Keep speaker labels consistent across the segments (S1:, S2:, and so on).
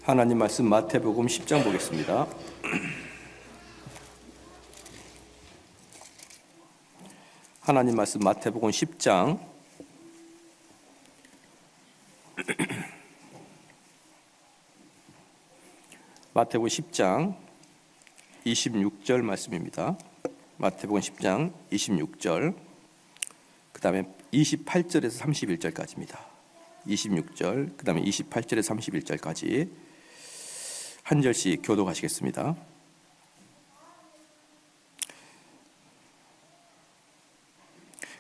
S1: 하나님 말씀 마태복음 10장 보겠습니다. 하나님 말씀 마태복음 10장 마태복음 10장 26절 말씀입니다. 마태복음 10장 26절 그 다음에 28절에서 31절까지입니다. 26절 그 다음에 28절에서 31절까지 한 절씩 교독하시겠습니다.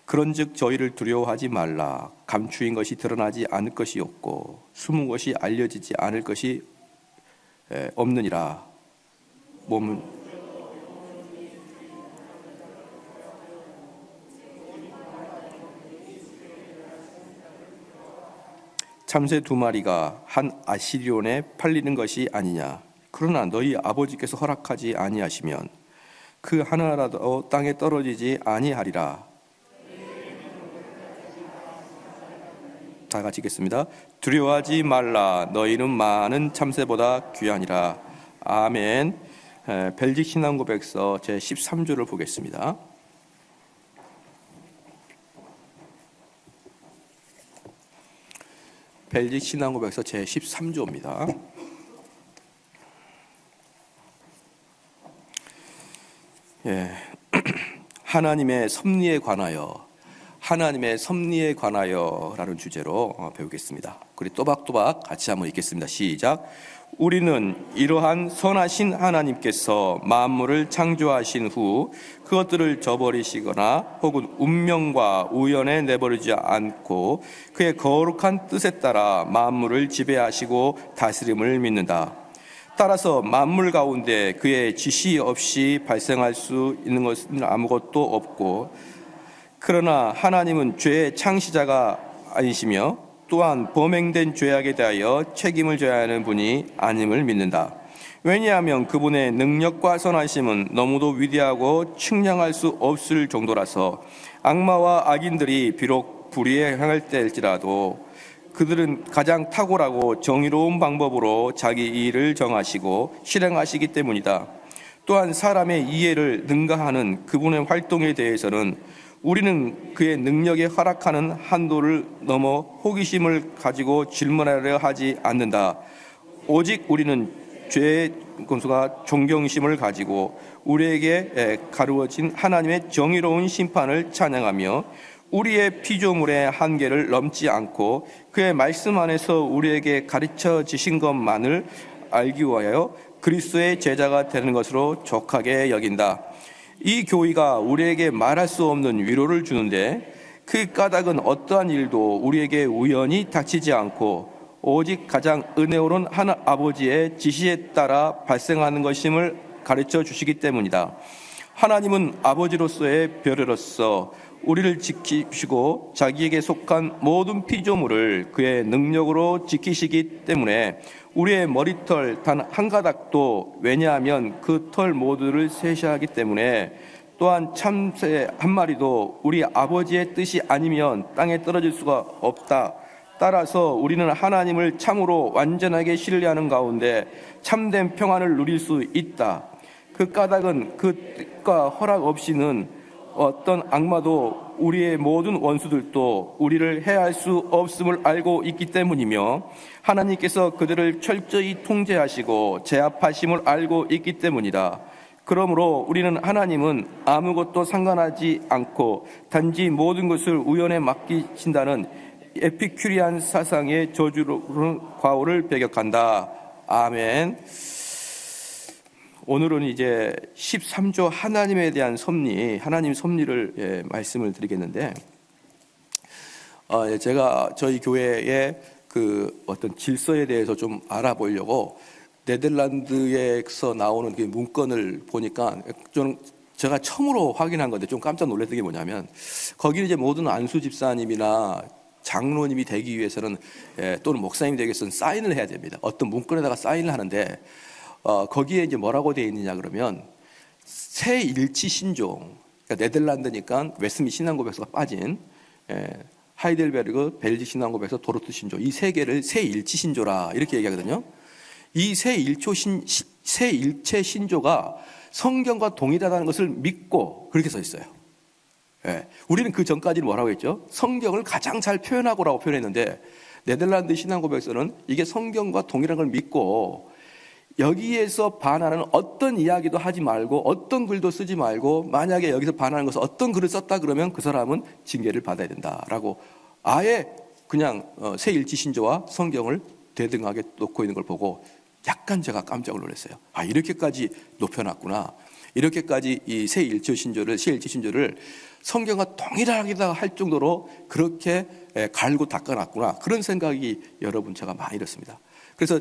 S1: 그런즉 저희를 두려워하지 말라. 감추인 것이 드러나지 않을 것이 없고 숨은 것이 알려지지 않을 것이 없느니라. 몸은 참새 2마리가 한 아시리온에 팔리는 것이 아니냐. 그러나 너희 아버지께서 허락하지 아니하시면 그 하나라도 땅에 떨어지지 아니하리라. 다 같이 읽겠습니다. 두려워하지 말라. 너희는 많은 참새보다 귀하니라. 아멘. 벨직 신앙고백서 제 13조를 보겠습니다. 벨직 신앙고백서 제 13조입니다. 하나님의 섭리에 관하여 라는 주제로 배우겠습니다. 우리 또박또박 같이 한번 읽겠습니다. 시작. 우리는 이러한 선하신 하나님께서 만물을 창조하신 후 그것들을 저버리시거나 혹은 운명과 우연에 내버리지 않고 그의 거룩한 뜻에 따라 만물을 지배하시고 다스림을 믿는다. 따라서 만물 가운데 그의 지시 없이 발생할 수 있는 것은 아무것도 없고, 그러나 하나님은 죄의 창시자가 아니시며 또한 범행된 죄악에 대하여 책임을 져야 하는 분이 아님을 믿는다. 왜냐하면 그분의 능력과 선하심은 너무도 위대하고 측량할 수 없을 정도라서 악마와 악인들이 비록 불의에 행할 때일지라도 그들은 가장 탁월하고 정의로운 방법으로 자기 일을 정하시고 실행하시기 때문이다. 또한 사람의 이해를 능가하는 그분의 활동에 대해서는 우리는 그의 능력에 허락하는 한도를 넘어 호기심을 가지고 질문하려 하지 않는다. 오직 우리는 죄의 권수가 존경심을 가지고 우리에게 가루어진 하나님의 정의로운 심판을 찬양하며 우리의 피조물의 한계를 넘지 않고 그의 말씀 안에서 우리에게 가르쳐 주신 것만을 알기 위하여 그리스도의 제자가 되는 것으로 족하게 여긴다. 이 교의가 우리에게 말할 수 없는 위로를 주는데 그 까닭은 어떠한 일도 우리에게 우연히 닥치지 않고 오직 가장 은혜로운 하나 아버지의 지시에 따라 발생하는 것임을 가르쳐 주시기 때문이다. 하나님은 아버지로서의 별으로서 우리를 지키시고 자기에게 속한 모든 피조물을 그의 능력으로 지키시기 때문에 우리의 머리털 단 한 가닥도, 왜냐하면 그 털 모두를 세시하기 때문에, 또한 참새 한 마리도 우리 아버지의 뜻이 아니면 땅에 떨어질 수가 없다. 따라서 우리는 하나님을 참으로 완전하게 신뢰하는 가운데 참된 평안을 누릴 수 있다. 그 까닭은 그 뜻과 허락 없이는 어떤 악마도 우리의 모든 원수들도 우리를 해할 수 없음을 알고 있기 때문이며, 하나님께서 그들을 철저히 통제하시고 제압하심을 알고 있기 때문이다. 그러므로 우리는 하나님은 아무것도 상관하지 않고 단지 모든 것을 우연에 맡기신다는 에피큐리안 사상의 저주로 과오를 배격한다. 아멘. 오늘은 이제 13조 하나님에 대한 섭리, 하나님 섭리를 말씀을 드리겠는데, 제가 저희 교회의 그 어떤 질서에 대해서 좀 알아보려고 네덜란드에서 나오는 그 문건을 보니까 좀 제가 처음으로 확인한 건데 좀 깜짝 놀랐던 게 뭐냐면, 거기는 이제 모든 안수 집사님이나 장로님이 되기 위해서는 또는 목사님이 되기 위해서는 사인을 해야 됩니다. 어떤 문건에다가 사인을 하는데 거기에 이제 뭐라고 되어 있느냐 그러면 새 일치 신종, 그러니까 네덜란드니까 웨스미 신앙고백서가 빠진 하이델베르그 벨직 신앙고백서 도르트 신조, 이 세 개를 새 일치 신조라 이렇게 얘기하거든요. 이 새 일체 신조가 성경과 동일하다는 것을 믿고 그렇게 써 있어요. 예, 우리는 그 전까지는 뭐라고 했죠? 성경을 가장 잘 표현하고라고 표현했는데 네덜란드 신앙고백서는 이게 성경과 동일한 걸 믿고 여기에서 반하는 어떤 이야기도 하지 말고 어떤 글도 쓰지 말고 만약에 여기서 반하는 것을 어떤 글을 썼다 그러면 그 사람은 징계를 받아야 된다라고 아예 그냥 새 일치 신조와 성경을 대등하게 놓고 있는 걸 보고 약간 제가 깜짝 놀랐어요. 아, 이렇게까지 높여놨구나. 이렇게까지 이 새 일치 신조를 성경과 동일하게 할 정도로 그렇게 갈고 닦아놨구나. 그런 생각이 여러분 제가 많이 들었습니다. 그래서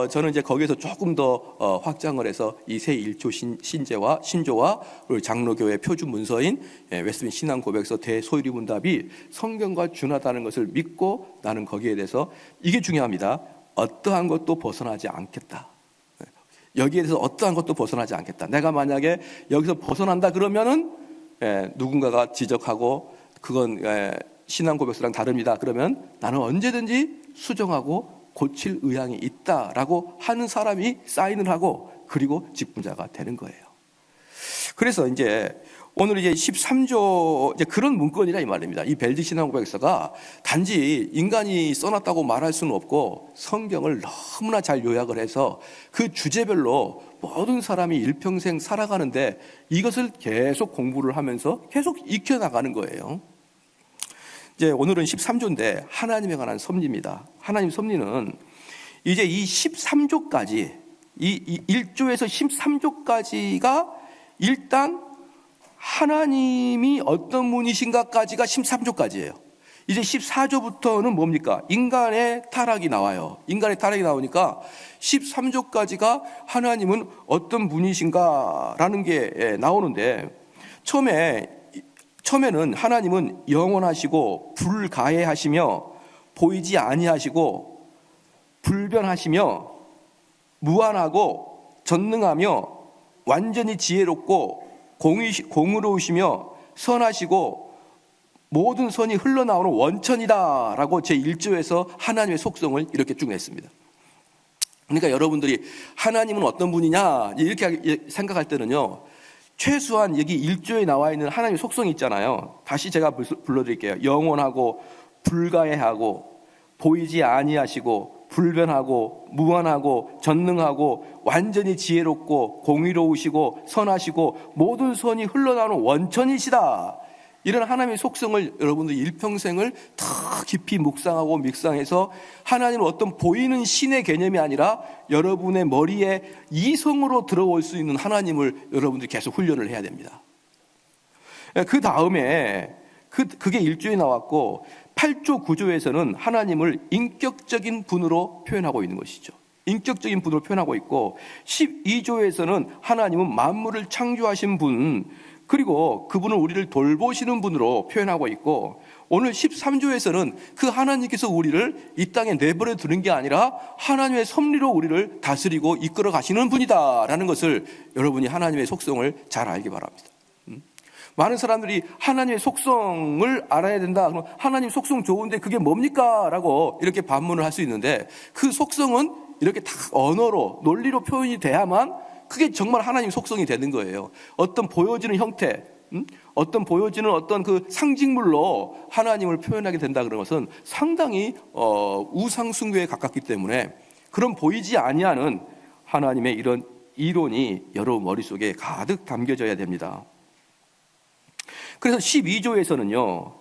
S1: 저는 이제 거기에서 조금 더 확장을 해서 이 새 일조 신조와 우리 장로교회 표준 문서인 웨스트민스터 신앙고백서 대소유리 문답이 성경과 준하다는 것을 믿고 나는 거기에 대해서 이게 중요합니다. 어떠한 것도 벗어나지 않겠다. 여기에 대해서 어떠한 것도 벗어나지 않겠다. 내가 만약에 여기서 벗어난다 그러면은 누군가가 지적하고 그건 신앙고백서랑 다릅니다. 그러면 나는 언제든지 수정하고 고칠 의향이 있다라고 하는 사람이 사인을 하고 그리고 직분자가 되는 거예요. 그래서 이제 오늘 이제 13조 이제 그런 문건이라 이 말입니다. 이 벨지 신앙고백서가 단지 인간이 써놨다고 말할 수는 없고 성경을 너무나 잘 요약을 해서 그 주제별로 모든 사람이 일평생 살아가는데 이것을 계속 공부를 하면서 계속 익혀나가는 거예요. 이제 오늘은 13조인데 하나님에 관한 섭리입니다. 하나님 섭리는 이제 이 13조까지 이 1조에서 13조까지가 일단 하나님이 어떤 분이신가까지가 13조까지예요. 이제 14조부터는 뭡니까? 인간의 타락이 나와요. 인간의 타락이 나오니까 13조까지가 하나님은 어떤 분이신가라는 게 나오는데 처음에는 하나님은 영원하시고 불가해하시며 보이지 아니하시고 불변하시며 무한하고 전능하며 완전히 지혜롭고 공의로우시며 선하시고 모든 선이 흘러나오는 원천이다라고 제1조에서 하나님의 속성을 이렇게 쭉 냈습니다. 그러니까 여러분들이 하나님은 어떤 분이냐 이렇게 생각할 때는요, 최소한 여기 1조에 나와 있는 하나님의 속성이 있잖아요. 다시 제가 불러드릴게요. 영원하고 불가해하고 보이지 아니하시고 불변하고 무한하고 전능하고 완전히 지혜롭고 공의로우시고 선하시고 모든 선이 흘러나오는 원천이시다. 이런 하나님의 속성을 여러분들 일평생을 더 깊이 묵상하고 묵상해서 하나님은 어떤 보이는 신의 개념이 아니라 여러분의 머리에 이성으로 들어올 수 있는 하나님을 여러분들이 계속 훈련을 해야 됩니다. 그 다음에 그게 1조에 나왔고 8조 9조에서는 하나님을 인격적인 분으로 표현하고 있는 것이죠. 인격적인 분으로 표현하고 있고 12조에서는 하나님은 만물을 창조하신 분 그리고 그분은 우리를 돌보시는 분으로 표현하고 있고 오늘 13조에서는 그 하나님께서 우리를 이 땅에 내버려 두는 게 아니라 하나님의 섭리로 우리를 다스리고 이끌어 가시는 분이다라는 것을 여러분이 하나님의 속성을 잘 알기 바랍니다. 많은 사람들이 하나님의 속성을 알아야 된다. 그럼 하나님 속성 좋은데 그게 뭡니까? 라고 이렇게 반문을 할 수 있는데 그 속성은 이렇게 다 언어로 논리로 표현이 돼야만 그게 정말 하나님 속성이 되는 거예요. 어떤 보여지는 형태, 어떤 보여지는 어떤 그 상징물로 하나님을 표현하게 된다 그런 것은 상당히 우상숭배에 가깝기 때문에 그런 보이지 아니하는 하나님의 이런 이론이 여러분 머릿속에 가득 담겨져야 됩니다. 그래서 12조에서는요,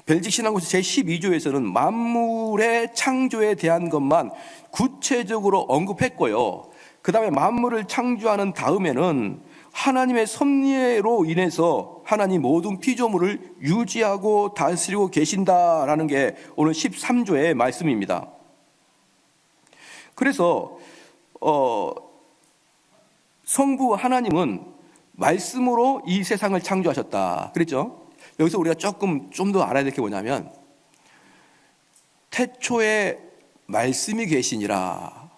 S1: 벨직 신앙고서 제12조에서는 만물의 창조에 대한 것만 구체적으로 언급했고요. 그 다음에 만물을 창조하는 다음에는 하나님의 섭리로 인해서 하나님 모든 피조물을 유지하고 다스리고 계신다라는 게 오늘 13조의 말씀입니다. 그래서 성부 하나님은 말씀으로 이 세상을 창조하셨다 그랬죠. 여기서 우리가 좀 더 알아야 될 게 뭐냐면 태초에 말씀이 계시니라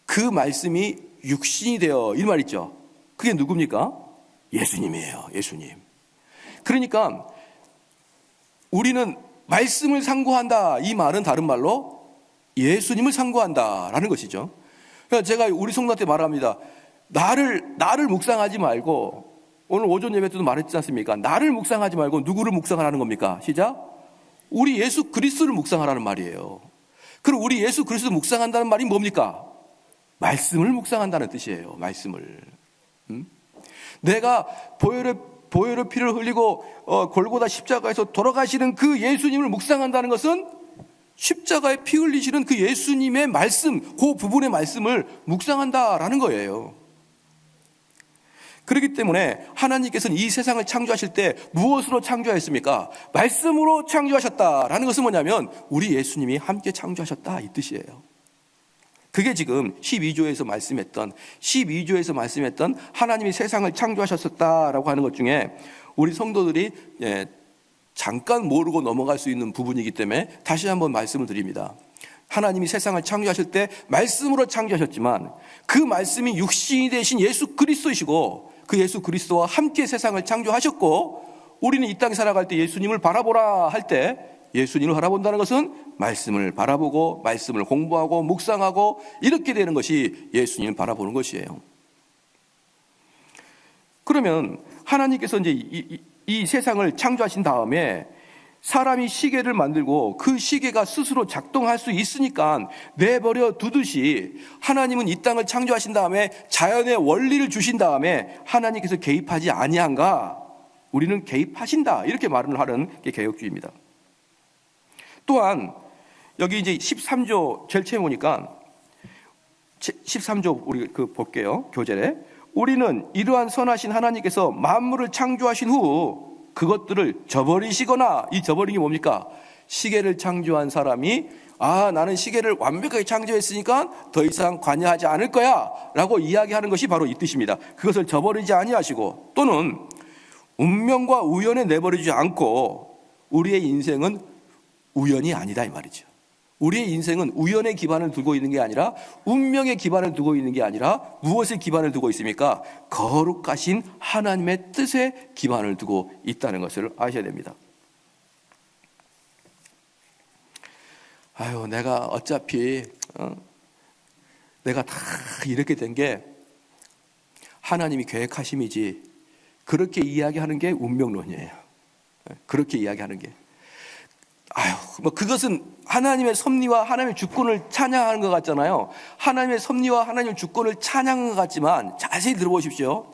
S1: 그 말씀이 육신이 되어 이 말 있죠. 그게 누굽니까? 예수님이에요. 예수님. 그러니까 우리는 말씀을 상고한다 이 말은 다른 말로 예수님을 상고한다라는 것이죠. 그러니까 제가 우리 성도한테 말합니다. 나를 묵상하지 말고, 오늘 오전 예배 때도 말했지 않습니까? 나를 묵상하지 말고 누구를 묵상하라는 겁니까? 시작. 우리 예수 그리스도를 묵상하라는 말이에요. 그럼 우리 예수 그리스도 묵상한다는 말이 뭡니까? 말씀을 묵상한다는 뜻이에요. 말씀을. 내가 보혈의 피를 흘리고 골고다 십자가에서 돌아가시는 그 예수님을 묵상한다는 것은 십자가에 피 흘리시는 그 예수님의 말씀, 그 부분의 말씀을 묵상한다라는 거예요. 그렇기 때문에 하나님께서는 이 세상을 창조하실 때 무엇으로 창조하셨습니까? 말씀으로 창조하셨다라는 것은 뭐냐면 우리 예수님이 함께 창조하셨다 이 뜻이에요. 그게 지금 12조에서 말씀했던 하나님이 세상을 창조하셨다라고 하는 것 중에 우리 성도들이 잠깐 모르고 넘어갈 수 있는 부분이기 때문에 다시 한번 말씀을 드립니다. 하나님이 세상을 창조하실 때 말씀으로 창조하셨지만 그 말씀이 육신이 되신 예수 그리스도이시고 그 예수 그리스도와 함께 세상을 창조하셨고 우리는 이 땅에 살아갈 때 예수님을 바라보라 할 때 예수님을 바라본다는 것은 말씀을 바라보고 말씀을 공부하고 묵상하고 이렇게 되는 것이 예수님을 바라보는 것이에요. 그러면 하나님께서 이제 이 세상을 창조하신 다음에 사람이 시계를 만들고 그 시계가 스스로 작동할 수 있으니까 내버려 두듯이 하나님은 이 땅을 창조하신 다음에 자연의 원리를 주신 다음에 하나님께서 개입하지 아니한가? 우리는 개입하신다. 이렇게 말을 하는 게 개혁주의입니다. 또한 여기 이제 13조 제일 처음에 보니까 13조 우리 볼게요. 교재에 우리는 이러한 선하신 하나님께서 만물을 창조하신 후 그것들을 저버리시거나 이 저버린 게 뭡니까? 시계를 창조한 사람이 나는 시계를 완벽하게 창조했으니까 더 이상 관여하지 않을 거야 라고 이야기하는 것이 바로 이 뜻입니다. 그것을 저버리지 아니하시고 또는 운명과 우연에 내버리지 않고 우리의 인생은 우연이 아니다 이 말이죠. 우리의 인생은 우연의 기반을 두고 있는 게 아니라 운명의 기반을 두고 있는 게 아니라 무엇에 기반을 두고 있습니까? 거룩하신 하나님의 뜻에 기반을 두고 있다는 것을 아셔야 됩니다. 내가 어차피 내가 다 이렇게 된 게 하나님이 계획하심이지 그렇게 이야기하는 게 운명론이에요. 그렇게 이야기하는 게 그것은 하나님의 섭리와 하나님의 주권을 찬양하는 것 같잖아요. 하나님의 섭리와 하나님의 주권을 찬양한 것 같지만 자세히 들어보십시오.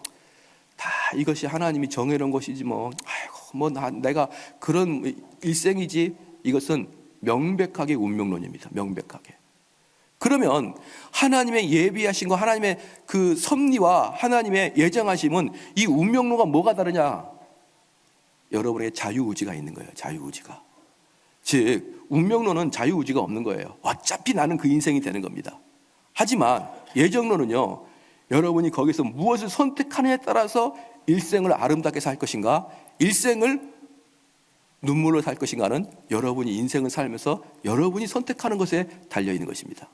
S1: 다 이것이 하나님이 정해놓은 것이지 내가 그런 일생이지. 이것은 명백하게 운명론입니다. 명백하게. 그러면 하나님의 예비하신 거 하나님의 그 섭리와 하나님의 예정하심은 이 운명론과 뭐가 다르냐? 여러분의 자유의지가 있는 거예요. 자유의지가. 즉 운명론은 자유의지가 없는 거예요. 어차피 나는 그 인생이 되는 겁니다. 하지만 예정론은요, 여러분이 거기서 무엇을 선택하느냐에 따라서 일생을 아름답게 살 것인가, 일생을 눈물로 살 것인가는 여러분이 인생을 살면서 여러분이 선택하는 것에 달려있는 것입니다.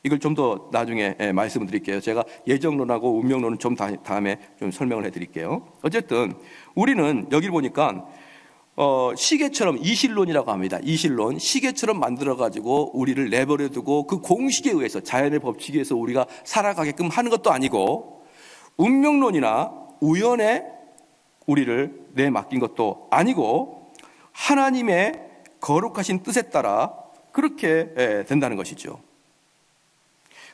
S1: 이걸 좀 더 나중에 말씀을 드릴게요. 제가 예정론하고 운명론은 좀 다음에 좀 설명을 해드릴게요. 어쨌든 우리는 여기를 보니까 시계처럼 이실론이라고 합니다. 이실론, 시계처럼 만들어가지고 우리를 내버려두고 그 공식에 의해서 자연의 법칙에 의해서 우리가 살아가게끔 하는 것도 아니고 운명론이나 우연에 우리를 내맡긴 것도 아니고 하나님의 거룩하신 뜻에 따라 그렇게 된다는 것이죠.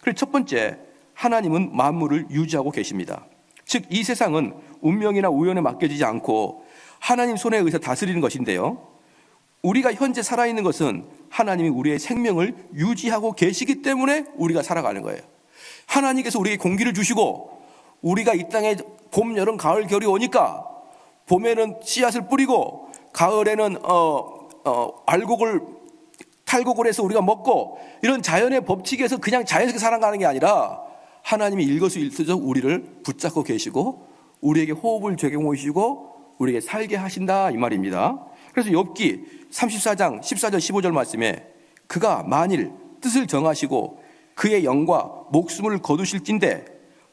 S1: 그리고 첫 번째, 하나님은 만물을 유지하고 계십니다. 즉 이 세상은 운명이나 우연에 맡겨지지 않고 하나님 손에 의해서 다스리는 것인데요, 우리가 현재 살아있는 것은 하나님이 우리의 생명을 유지하고 계시기 때문에 우리가 살아가는 거예요. 하나님께서 우리에게 공기를 주시고 우리가 이 땅에 봄, 여름, 가을, 겨울이 오니까 봄에는 씨앗을 뿌리고 가을에는 탈곡을 해서 우리가 먹고 이런 자연의 법칙에서 그냥 자연스럽게 살아가는 게 아니라 하나님이 일거수일투족 우리를 붙잡고 계시고 우리에게 호흡을 제공해 주시고 우리에게 살게 하신다 이 말입니다. 그래서 욥기 34장 14절 15절 말씀에 그가 만일 뜻을 정하시고 그의 영과 목숨을 거두실진대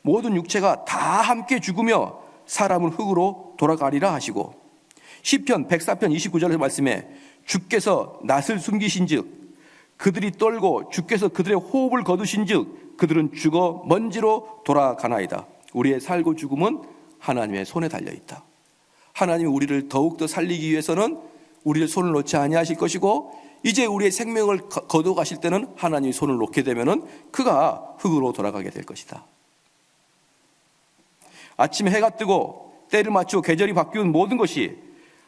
S1: 모든 육체가 다 함께 죽으며 사람은 흙으로 돌아가리라 하시고 시편 104편 29절의 말씀에 주께서 낯을 숨기신즉 그들이 떨고 주께서 그들의 호흡을 거두신즉 그들은 죽어 먼지로 돌아가나이다. 우리의 살고 죽음은 하나님의 손에 달려있다. 하나님이 우리를 더욱더 살리기 위해서는 우리를 손을 놓지 아니하실 것이고, 이제 우리의 생명을 거둬 가실 때는 하나님이 손을 놓게 되면은 그가 흙으로 돌아가게 될 것이다. 아침에 해가 뜨고 때를 맞추고 계절이 바뀌는 모든 것이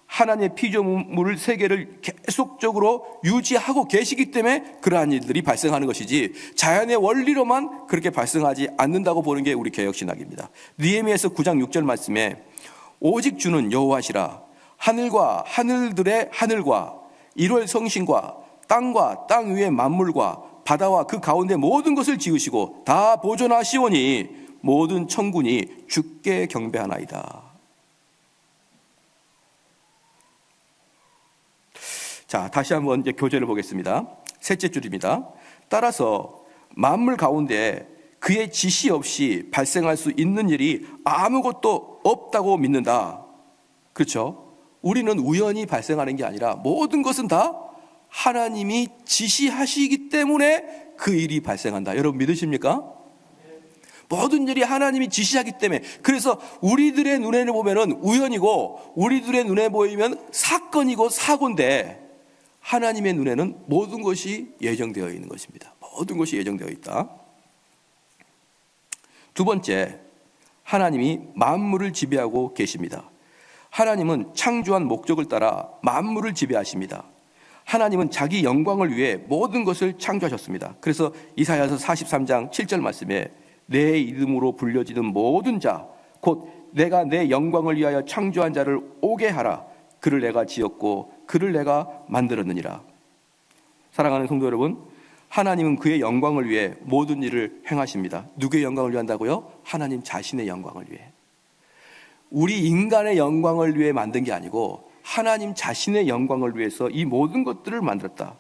S1: 하나님의 피조물 세계를 계속적으로 유지하고 계시기 때문에 그러한 일들이 발생하는 것이지, 자연의 원리로만 그렇게 발생하지 않는다고 보는 게 우리 개혁신학입니다. 느헤미야서 9장 6절 말씀에 오직 주는 여호와시라. 하늘과 하늘들의 하늘과 일월 성신과 땅과 땅 위의 만물과 바다와 그 가운데 모든 것을 지으시고 다 보존하시오니 모든 천군이 주께 경배하나이다. 자, 다시 한번 이제 교재를 보겠습니다. 셋째 줄입니다. 따라서 만물 가운데 그의 지시 없이 발생할 수 있는 일이 아무것도 없다고 믿는다. 그렇죠? 우리는 우연히 발생하는 게 아니라 모든 것은 다 하나님이 지시하시기 때문에 그 일이 발생한다. 여러분 믿으십니까? 모든 일이 하나님이 지시하기 때문에. 그래서 우리들의 눈에는 보면은 우연이고, 우리들의 눈에 보이면 사건이고 사고인데, 하나님의 눈에는 모든 것이 예정되어 있는 것입니다. 모든 것이 예정되어 있다. 두 번째, 하나님이 만물을 지배하고 계십니다. 하나님은 창조한 목적을 따라 만물을 지배하십니다. 하나님은 자기 영광을 위해 모든 것을 창조하셨습니다. 그래서 이사야서 43장 7절 말씀에 내 이름으로 불려지는 모든 자, 곧 내가 내 영광을 위하여 창조한 자를 오게 하라. 그를 내가 지었고 그를 내가 만들었느니라. 사랑하는 성도 여러분, 하나님은 그의 영광을 위해 모든 일을 행하십니다. 누구의 영광을 위한다고요? 하나님 자신의 영광을 위해. 우리 인간의 영광을 위해 만든 게 아니고 하나님 자신의 영광을 위해서 이 모든 것들을 만들었다.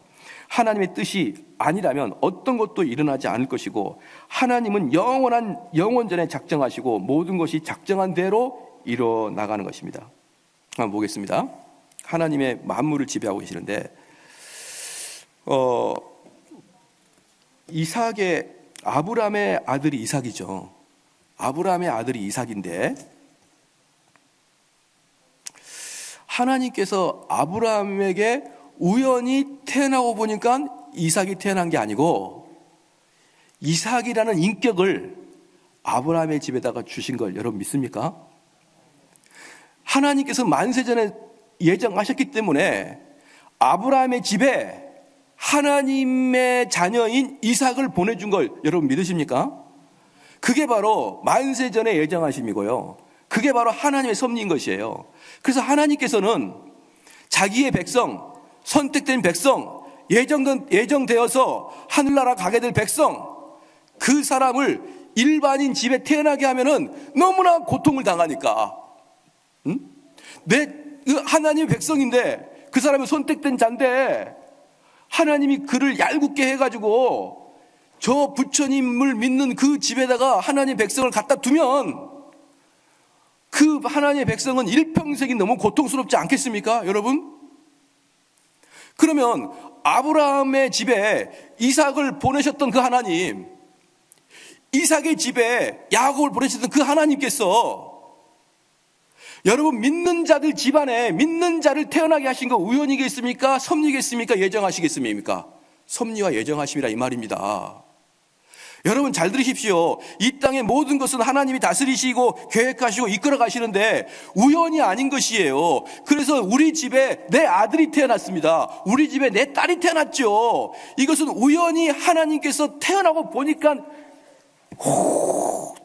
S1: 하나님의 뜻이 아니라면 어떤 것도 일어나지 않을 것이고, 하나님은 영원전에 작정하시고 모든 것이 작정한 대로 이뤄나가는 것입니다. 한번 보겠습니다. 하나님의 만물을 지배하고 계시는데, 이삭의 아브라함의 아들이 이삭이죠. 아브라함의 아들이 이삭인데, 하나님께서 아브라함에게 우연히 태어나고 보니까 이삭이 태어난 게 아니고, 이삭이라는 인격을 아브라함의 집에다가 주신 걸 여러분 믿습니까? 하나님께서 만세전에 예정하셨기 때문에 아브라함의 집에 하나님의 자녀인 이삭을 보내준 걸 여러분 믿으십니까? 그게 바로 만세전에 예정하심이고요, 그게 바로 하나님의 섭리인 것이에요. 그래서 하나님께서는 자기의 백성, 선택된 백성, 예정되어서 하늘나라 가게 될 백성, 그 사람을 일반인 집에 태어나게 하면은 너무나 고통을 당하니까, 하나님의 백성인데 그 사람이 선택된 자인데 하나님이 그를 얄궂게 해가지고 저 부처님을 믿는 그 집에다가 하나님의 백성을 갖다 두면 그 하나님의 백성은 일평생이 너무 고통스럽지 않겠습니까, 여러분? 그러면 아브라함의 집에 이삭을 보내셨던 그 하나님, 이삭의 집에 야곱을 보내셨던 그 하나님께서 여러분 믿는 자들 집안에 믿는 자를 태어나게 하신 거 우연이겠습니까? 섭리겠습니까? 예정하시겠습니까? 섭리와 예정하심이라 이 말입니다. 여러분 잘 들으십시오. 이 땅의 모든 것은 하나님이 다스리시고 계획하시고 이끌어 가시는데 우연이 아닌 것이에요. 그래서 우리 집에 내 아들이 태어났습니다. 우리 집에 내 딸이 태어났죠. 이것은 우연히 하나님께서 태어나고 보니까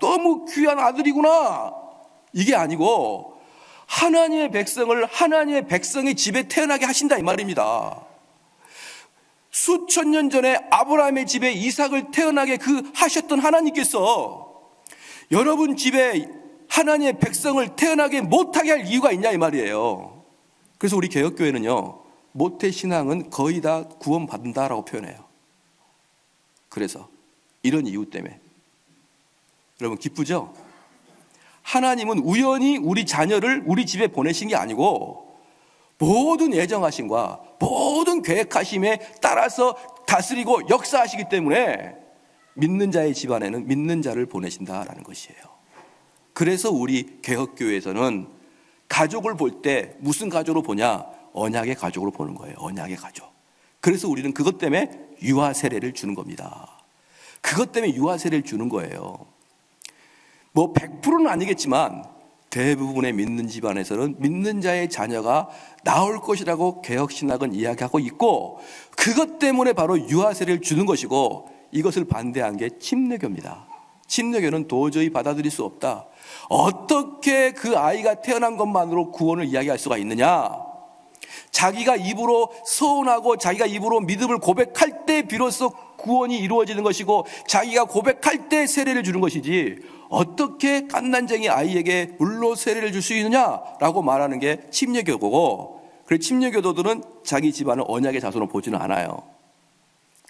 S1: 너무 귀한 아들이구나, 이게 아니고 하나님의 백성을 하나님의 백성의 집에 태어나게 하신다 이 말입니다. 수천 년 전에 아브라함의 집에 이삭을 태어나게 하셨던 하나님께서 여러분 집에 하나님의 백성을 태어나게 못하게 할 이유가 있냐 이 말이에요. 그래서 우리 개혁교회는요, 모태신앙은 거의 다 구원받는다라고 표현해요. 그래서 이런 이유 때문에 여러분 기쁘죠? 하나님은 우연히 우리 자녀를 우리 집에 보내신 게 아니고 모든 예정하심과 모든 계획하심에 따라서 다스리고 역사하시기 때문에 믿는 자의 집안에는 믿는 자를 보내신다라는 것이에요. 그래서 우리 개혁교회에서는 가족을 볼 때 무슨 가족으로 보냐? 언약의 가족으로 보는 거예요. 언약의 가족. 그래서 우리는 그것 때문에 유아 세례를 주는 겁니다. 그것 때문에 유아 세례를 주는 거예요. 뭐 100%는 아니겠지만 대부분의 믿는 집안에서는 믿는 자의 자녀가 나올 것이라고 개혁신학은 이야기하고 있고, 그것 때문에 바로 유아 세례를 주는 것이고, 이것을 반대한 게 침례교입니다. 침례교는 도저히 받아들일 수 없다. 어떻게 그 아이가 태어난 것만으로 구원을 이야기할 수가 있느냐? 자기가 입으로 서원하고 자기가 입으로 믿음을 고백할 때 비로소 구원이 이루어지는 것이고, 자기가 고백할 때 세례를 주는 것이지, 어떻게 갓난쟁이 아이에게 물로 세례를 줄 수 있느냐라고 말하는 게 침례교고, 그래서 침례교도들은 자기 집안을 언약의 자손으로 보지는 않아요.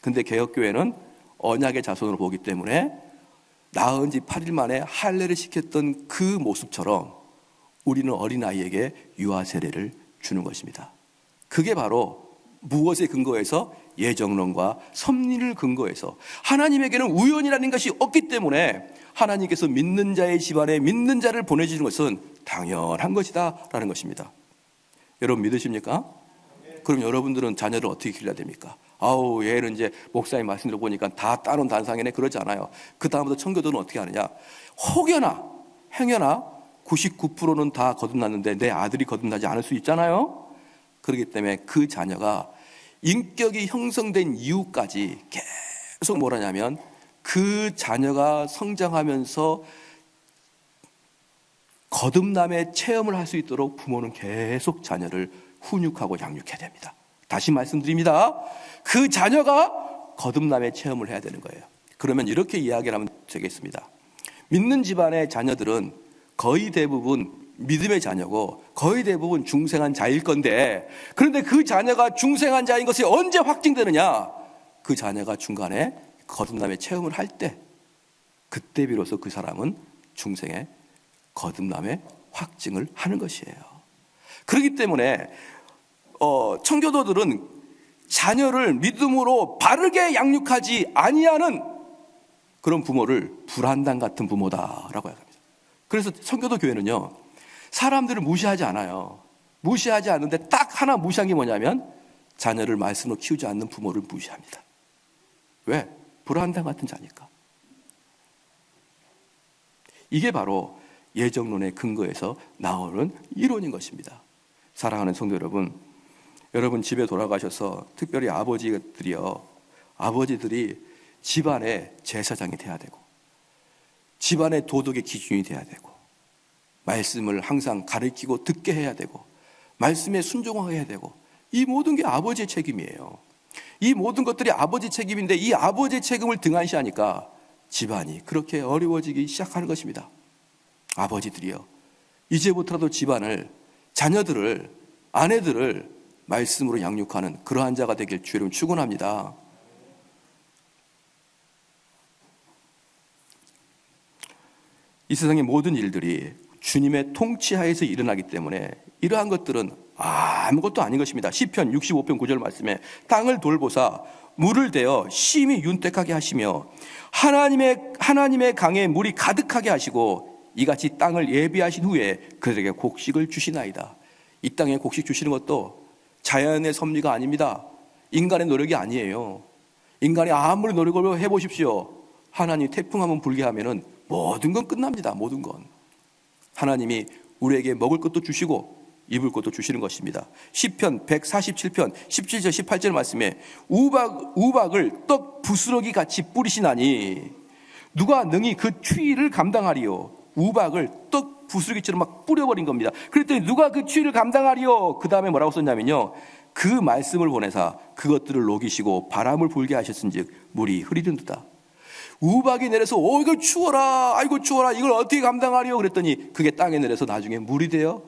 S1: 근데 개혁교회는 언약의 자손으로 보기 때문에 낳은 지 8일 만에 할례를 시켰던 그 모습처럼 우리는 어린아이에게 유아 세례를 주는 것입니다. 그게 바로 무엇에 근거해서? 예정론과 섭리를 근거해서. 하나님에게는 우연이라는 것이 없기 때문에 하나님께서 믿는 자의 집안에 믿는 자를 보내주는 것은 당연한 것이다 라는 것입니다. 여러분 믿으십니까? 그럼 여러분들은 자녀를 어떻게 길러야 됩니까? 아우, 얘는 이제 목사님 말씀 들어보니까 다 따놓은 단상이네, 그러지 않아요. 그 다음부터 청교도는 어떻게 하느냐? 혹여나 행여나 99%는 다 거듭났는데 내 아들이 거듭나지 않을 수 있잖아요. 그렇기 때문에 그 자녀가 인격이 형성된 이후까지 계속 뭐라냐면, 그 자녀가 성장하면서 거듭남의 체험을 할 수 있도록 부모는 계속 자녀를 훈육하고 양육해야 됩니다. 다시 말씀드립니다. 그 자녀가 거듭남의 체험을 해야 되는 거예요. 그러면 이렇게 이야기를 하면 되겠습니다. 믿는 집안의 자녀들은 거의 대부분 믿음의 자녀고 거의 대부분 중생한 자일 건데, 그런데 그 자녀가 중생한 자인 것이 언제 확증되느냐? 그 자녀가 중간에 거듭남의 체험을 할 때, 그때 비로소 그 사람은 중생의 거듭남의 확증을 하는 것이에요. 그렇기 때문에 청교도들은 자녀를 믿음으로 바르게 양육하지 아니하는 그런 부모를 불안당 같은 부모다라고 합니다. 그래서 청교도 교회는요, 사람들을 무시하지 않아요. 무시하지 않는데 딱 하나 무시한 게 뭐냐면, 자녀를 말씀으로 키우지 않는 부모를 무시합니다. 왜? 불안당 같은 자니까. 이게 바로 예정론의 근거에서 나오는 이론인 것입니다. 사랑하는 성도 여러분, 여러분 집에 돌아가셔서 특별히 아버지들이 집안의 제사장이 돼야 되고, 집안의 도덕의 기준이 돼야 되고, 말씀을 항상 가르치고 듣게 해야 되고, 말씀에 순종해야 되고, 이 모든 게 아버지의 책임이에요. 이 모든 것들이 아버지 책임인데, 이 아버지의 책임을 등한시하니까 집안이 그렇게 어려워지기 시작하는 것입니다. 아버지들이요, 이제부터라도 집안을, 자녀들을, 아내들을 말씀으로 양육하는 그러한 자가 되길 주의로 축원합니다. 이 세상의 모든 일들이 주님의 통치하에서 일어나기 때문에 이러한 것들은 아무것도 아닌 것입니다. 시편 65편 9절 말씀에 땅을 돌보사 물을 대어 심히 윤택하게 하시며 하나님의 강에 물이 가득하게 하시고 이같이 땅을 예비하신 후에 그들에게 곡식을 주시나이다. 이 땅에 곡식 주시는 것도 자연의 섭리가 아닙니다. 인간의 노력이 아니에요. 인간이 아무리 노력을 해보십시오. 하나님 태풍 한번 불게 하면은 모든 건 끝납니다. 모든 건. 하나님이 우리에게 먹을 것도 주시고 입을 것도 주시는 것입니다. 시편 147편 17절 18절 말씀에 우박을 떡 부스러기 같이 뿌리시나니 누가 능히 그 추위를 감당하리요. 우박을 떡 부스러기처럼 막 뿌려버린 겁니다. 그랬더니 누가 그 추위를 감당하리요. 그 다음에 뭐라고 썼냐면요, 그 말씀을 보내사 그것들을 녹이시고 바람을 불게 하셨은즉 물이 흐리는 듯다. 우박이 내려서 이거 추워라, 아이고 추워라, 이걸 어떻게 감당하리요. 그랬더니 그게 땅에 내려서 나중에 물이 되어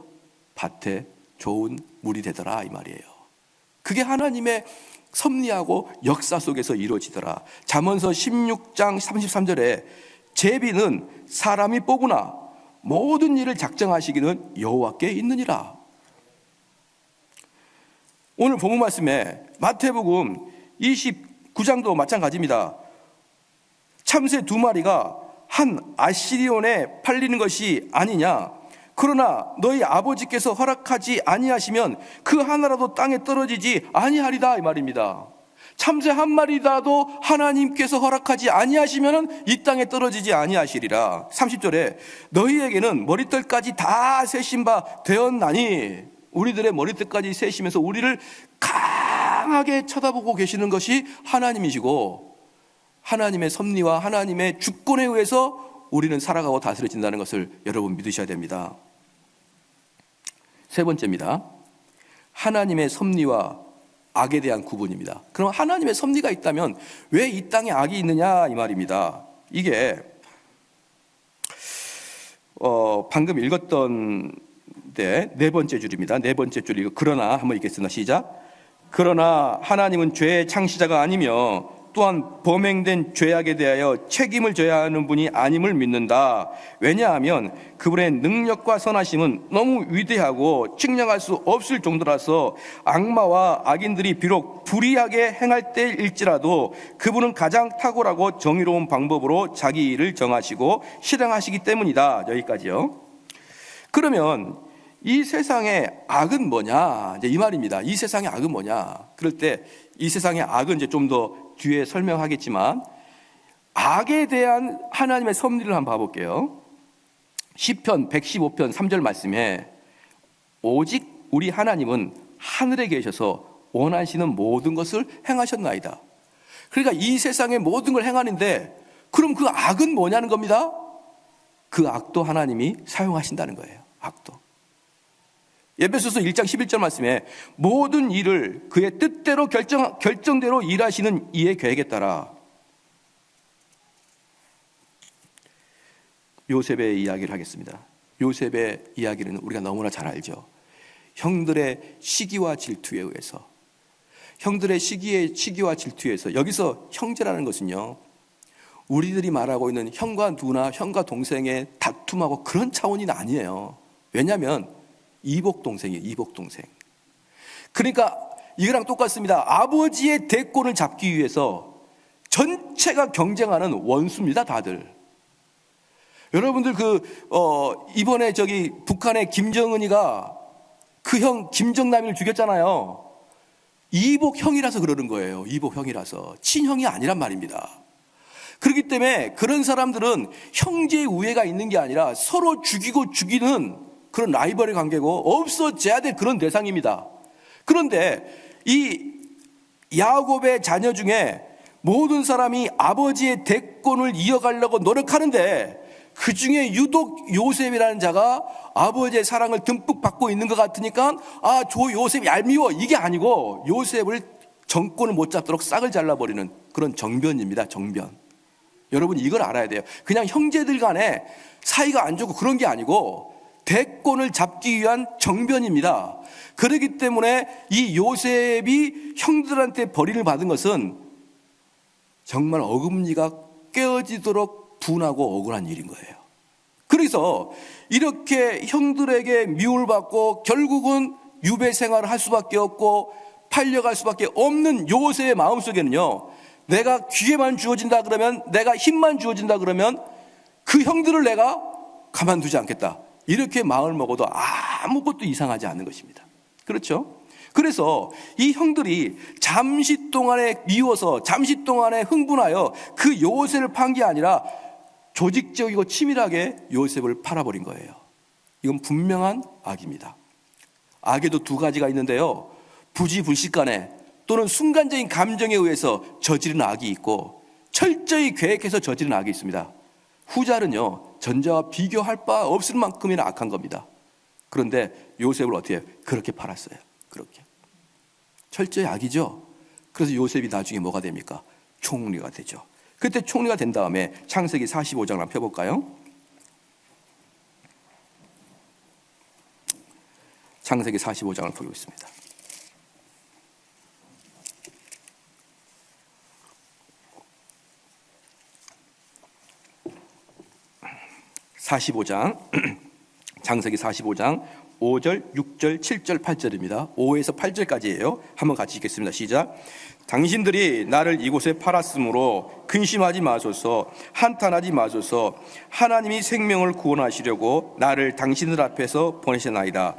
S1: 밭에 좋은 물이 되더라, 이 말이에요. 그게 하나님의 섭리하고 역사 속에서 이루어지더라. 잠언서 16장 33절에 제비는 사람이 뽑으나 모든 일을 작정하시기는 여호와께 있느니라. 오늘 본문 말씀에 마태복음 29장도 마찬가지입니다. 참새 2마리가 한 아시리온에 팔리는 것이 아니냐? 그러나 너희 아버지께서 허락하지 아니하시면 그 하나라도 땅에 떨어지지 아니하리다, 이 말입니다. 참새 1마리라도 하나님께서 허락하지 아니하시면 이 땅에 떨어지지 아니하시리라. 30절에 너희에게는 머리털까지 다 세신 바 되었나니, 우리들의 머리털까지 세시면서 우리를 강하게 쳐다보고 계시는 것이 하나님이시고, 하나님의 섭리와 하나님의 주권에 의해서 우리는 살아가고 다스려진다는 것을 여러분 믿으셔야 됩니다. 세 번째입니다. 하나님의 섭리와 악에 대한 구분입니다. 그럼 하나님의 섭리가 있다면 왜 이 땅에 악이 있느냐, 이 말입니다. 이게 방금 읽었던 네 번째 줄입니다. 네 번째 줄 이거 그러나 한번 읽겠습니다. 시작. 그러나 하나님은 죄의 창시자가 아니며 또한 범행된 죄악에 대하여 책임을 져야 하는 분이 아님을 믿는다. 왜냐하면 그분의 능력과 선하심은 너무 위대하고 측량할 수 없을 정도라서 악마와 악인들이 비록 불의하게 행할 때일지라도 그분은 가장 탁월하고 정의로운 방법으로 자기 일을 정하시고 실행하시기 때문이다. 여기까지요. 그러면 이 세상의 악은 뭐냐? 이제 이 말입니다. 이 세상의 악은 뭐냐? 그럴 때 이 세상의 악은 이제 좀 더 뒤에 설명하겠지만, 악에 대한 하나님의 섭리를 한번 봐볼게요. 시편 115편 3절 말씀에 오직 우리 하나님은 하늘에 계셔서 원하시는 모든 것을 행하셨나이다. 그러니까 이 세상의 모든 걸 행하는데, 그럼 그 악은 뭐냐는 겁니다. 그 악도 하나님이 사용하신다는 거예요. 악도. 에베소서 1장 11절 말씀에 모든 일을 그의 뜻대로 결정대로 일하시는 이의 계획에 따라. 요셉의 이야기를 하겠습니다. 요셉의 이야기는 우리가 너무나 잘 알죠. 형들의 시기와 질투에 의해서, 형들의 시기와 질투에 의해서, 여기서 형제라는 것은요, 우리들이 말하고 있는 형과 누나, 형과 동생의 다툼하고 그런 차원이 아니에요. 왜냐하면 이복 동생이에요. 이복 동생. 그러니까 이거랑 똑같습니다. 아버지의 대권을 잡기 위해서 전체가 경쟁하는 원수입니다. 다들. 여러분들 이번에 북한의 김정은이가 그 형 김정남이를 죽였잖아요. 이복 형이라서 그러는 거예요. 이복 형이라서. 친형이 아니란 말입니다. 그렇기 때문에 그런 사람들은 형제의 우애가 있는 게 아니라 서로 죽이고 죽이는 그런 라이벌의 관계고 없어져야 될 그런 대상입니다. 그런데 이 야곱의 자녀 중에 모든 사람이 아버지의 대권을 이어가려고 노력하는데, 그 중에 유독 요셉이라는 자가 아버지의 사랑을 듬뿍 받고 있는 것 같으니까 저 요셉 얄미워, 이게 아니고 요셉을 정권을 못 잡도록 싹을 잘라버리는 그런 정변입니다. 정변. 여러분 이걸 알아야 돼요. 그냥 형제들 간에 사이가 안 좋고 그런 게 아니고 대권을 잡기 위한 정변입니다. 그렇기 때문에 이 요셉이 형들한테 버림을 받은 것은 정말 어금니가 깨어지도록 분하고 억울한 일인 거예요. 그래서 이렇게 형들에게 미움을 받고 결국은 유배 생활을 할 수밖에 없고 팔려갈 수밖에 없는 요셉의 마음속에는요, 내가 기회만 주어진다 그러면, 내가 힘만 주어진다 그러면 그 형들을 내가 가만두지 않겠다, 이렇게 마음을 먹어도 아무것도 이상하지 않는 것입니다. 그렇죠? 그래서 이 형들이 잠시 동안에 미워서, 잠시 동안에 흥분하여 그 요셉을 판 게 아니라 조직적이고 치밀하게 요셉을 팔아버린 거예요. 이건 분명한 악입니다. 악에도 두 가지가 있는데요, 부지불식간에 또는 순간적인 감정에 의해서 저지른 악이 있고 철저히 계획해서 저지른 악이 있습니다. 후자는요, 전자와 비교할 바 없을 만큼이나 악한 겁니다. 그런데 요셉을 어떻게 해요? 그렇게 팔았어요. 그렇게. 철저히 악이죠. 그래서 요셉이 나중에 뭐가 됩니까? 총리가 되죠. 그때 총리가 된 다음에 창세기 45장을 한번 펴볼까요? 창세기 45장을 보고 있습니다. 창세기 45장 5절, 6절, 7절, 8절입니다. 5에서 8절까지예요. 한번 같이 읽겠습니다. 시작. 당신들이 나를 이곳에 팔았으므로 근심하지 마소서, 한탄하지 마소서. 하나님이 생명을 구원하시려고 나를 당신들 앞에서 보내셨나이다.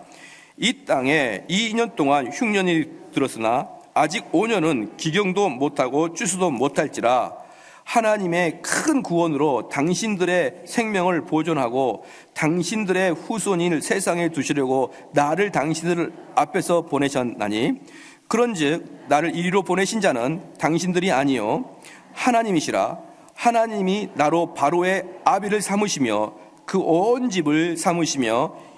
S1: 이 땅에 2년 동안 흉년이 들었으나 아직 5년은 기경도 못하고 추수도 못할지라 하나님의 큰 구원으로 당신들의 생명을 보존하고 당신들의 후손을 세상에 두시려고 나를 당신들 앞에서 보내셨나니 그런즉 나를 이리로 보내신 자는 당신들이 아니요 하나님이시라. 하나님이 나로 바로의 아비를 삼으시며 그 온 집을 삼으시며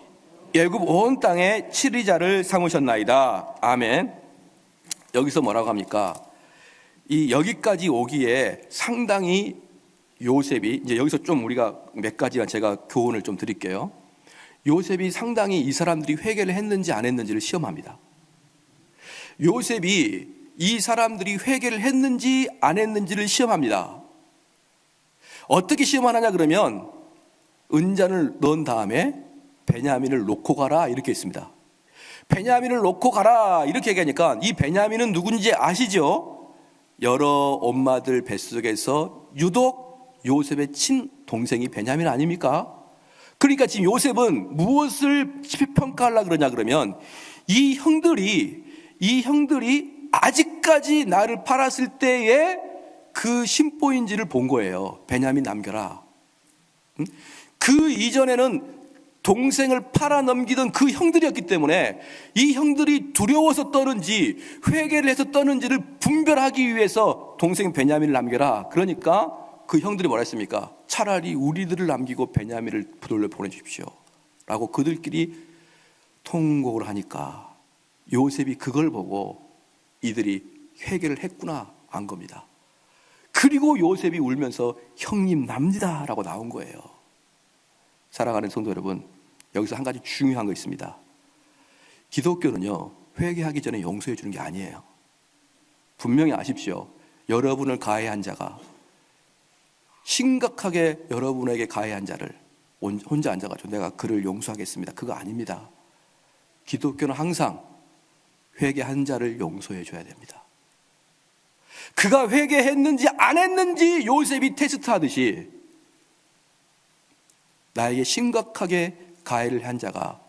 S1: 애굽 온 땅의 치리자를 삼으셨나이다. 아멘. 여기서 뭐라고 합니까? 이 여기까지 오기에 상당히 요셉이, 이제 여기서 좀 우리가 몇 가지만 제가 교훈을 좀 드릴게요. 요셉이 상당히 이 사람들이 회개를 했는지 안 했는지를 시험합니다. 요셉이 이 사람들이 회개를 했는지 안 했는지를 시험합니다. 어떻게 시험하느냐 그러면 은잔을 넣은 다음에 베냐민을 놓고 가라 이렇게 했습니다. 베냐민을 놓고 가라 이렇게 얘기하니까 이 베냐민은 누군지 아시죠? 여러 엄마들 뱃속에서 유독 요셉의 친동생이 베냐민 아닙니까? 그러니까 지금 요셉은 무엇을 평가하려고 그러냐 그러면 이 형들이 아직까지 나를 팔았을 때의 그 심보인지를 본 거예요. 베냐민 남겨라. 그 이전에는 동생을 팔아넘기던 그 형들이었기 때문에 이 형들이 두려워서 떠는지 회개를 해서 떠는지를 분별하기 위해서 동생 베냐민을 남겨라. 그러니까 그 형들이 뭐라 했습니까? 차라리 우리들을 남기고 베냐민을 돌려 보내주십시오 라고 그들끼리 통곡을 하니까 요셉이 그걸 보고 이들이 회개를 했구나 안 겁니다. 그리고 요셉이 울면서 형님 납니다 라고 나온 거예요. 사랑하는 성도 여러분, 여기서 한 가지 중요한 거 있습니다. 기독교는요, 회개하기 전에 용서해 주는 게 아니에요. 분명히 아십시오. 여러분을 가해한 자가 심각하게 여러분에게 가해한 자를 혼자 앉아가지고 내가 그를 용서하겠습니다. 그거 아닙니다. 기독교는 항상 회개한 자를 용서해 줘야 됩니다. 그가 회개했는지 안 했는지 요셉이 테스트하듯이 나에게 심각하게 가해를 한 자가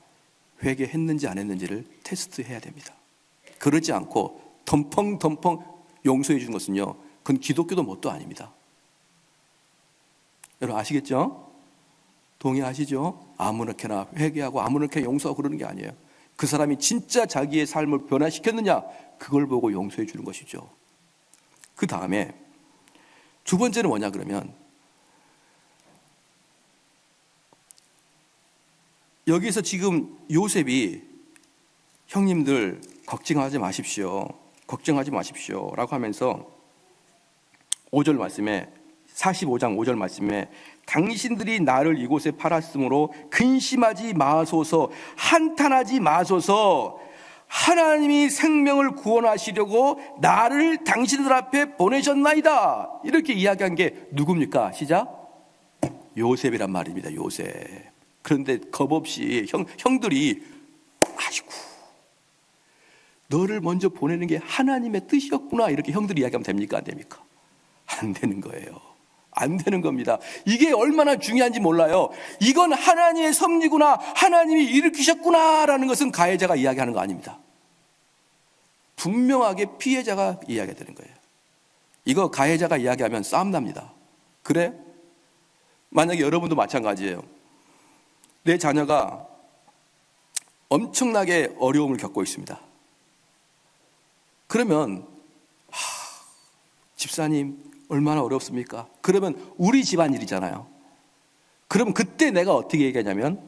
S1: 회개했는지 안 했는지를 테스트해야 됩니다. 그러지 않고 덤펑 용서해 주는 것은요, 그건 기독교도 뭣도 아닙니다. 여러분 아시겠죠? 동의하시죠? 아무렇게나 회개하고 아무렇게나 용서하고 그러는 게 아니에요. 그 사람이 진짜 자기의 삶을 변화시켰느냐, 그걸 보고 용서해 주는 것이죠. 그 다음에 두 번째는 뭐냐 그러면 여기서 지금 요셉이 형님들 걱정하지 마십시오 라고 하면서 5절 말씀에 45장 5절 말씀에 당신들이 나를 이곳에 팔았으므로 근심하지 마소서, 한탄하지 마소서. 하나님이 생명을 구원하시려고 나를 당신들 앞에 보내셨나이다. 이렇게 이야기한 게 누굽니까? 시작. 요셉이란 말입니다. 요셉. 그런데 겁없이 형들이 아이고 너를 먼저 보내는 게 하나님의 뜻이었구나 이렇게 형들이 이야기하면 됩니까? 안 됩니까? 안 되는 거예요. 안 되는 겁니다. 이게 얼마나 중요한지 몰라요. 이건 하나님의 섭리구나, 하나님이 일으키셨구나 라는 것은 가해자가 이야기하는 거 아닙니다. 분명하게 피해자가 이야기해야 되는 거예요. 이거 가해자가 이야기하면 싸움 납니다. 그래? 만약에 여러분도 마찬가지예요. 내 자녀가 엄청나게 어려움을 겪고 있습니다. 그러면 집사님 얼마나 어렵습니까? 그러면 우리 집안일이잖아요. 그럼 그때 내가 어떻게 얘기하냐면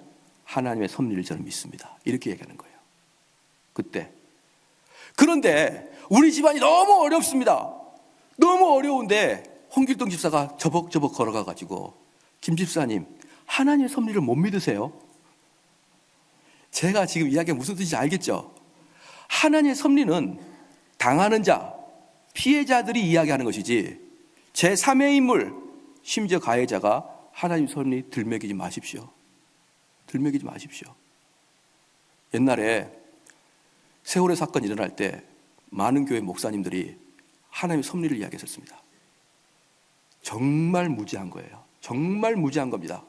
S1: 하나님의 섭리를 저는 믿습니다. 이렇게 얘기하는 거예요. 그때. 그런데 우리 집안이 너무 어렵습니다. 너무 어려운데 홍길동 집사가 저벅저벅 걸어가가지고 김 집사님 하나님의 섭리를 못 믿으세요? 제가 지금 이야기가 무슨 뜻인지 알겠죠? 하나님의 섭리는 당하는 자, 피해자들이 이야기하는 것이지 제3의 인물, 심지어 가해자가 하나님의 섭리 들먹이지 마십시오. 들먹이지 마십시오. 옛날에 세월의 사건이 일어날 때 많은 교회 목사님들이 하나님의 섭리를 이야기했었습니다. 정말 무지한 거예요. 정말 무지한 겁니다.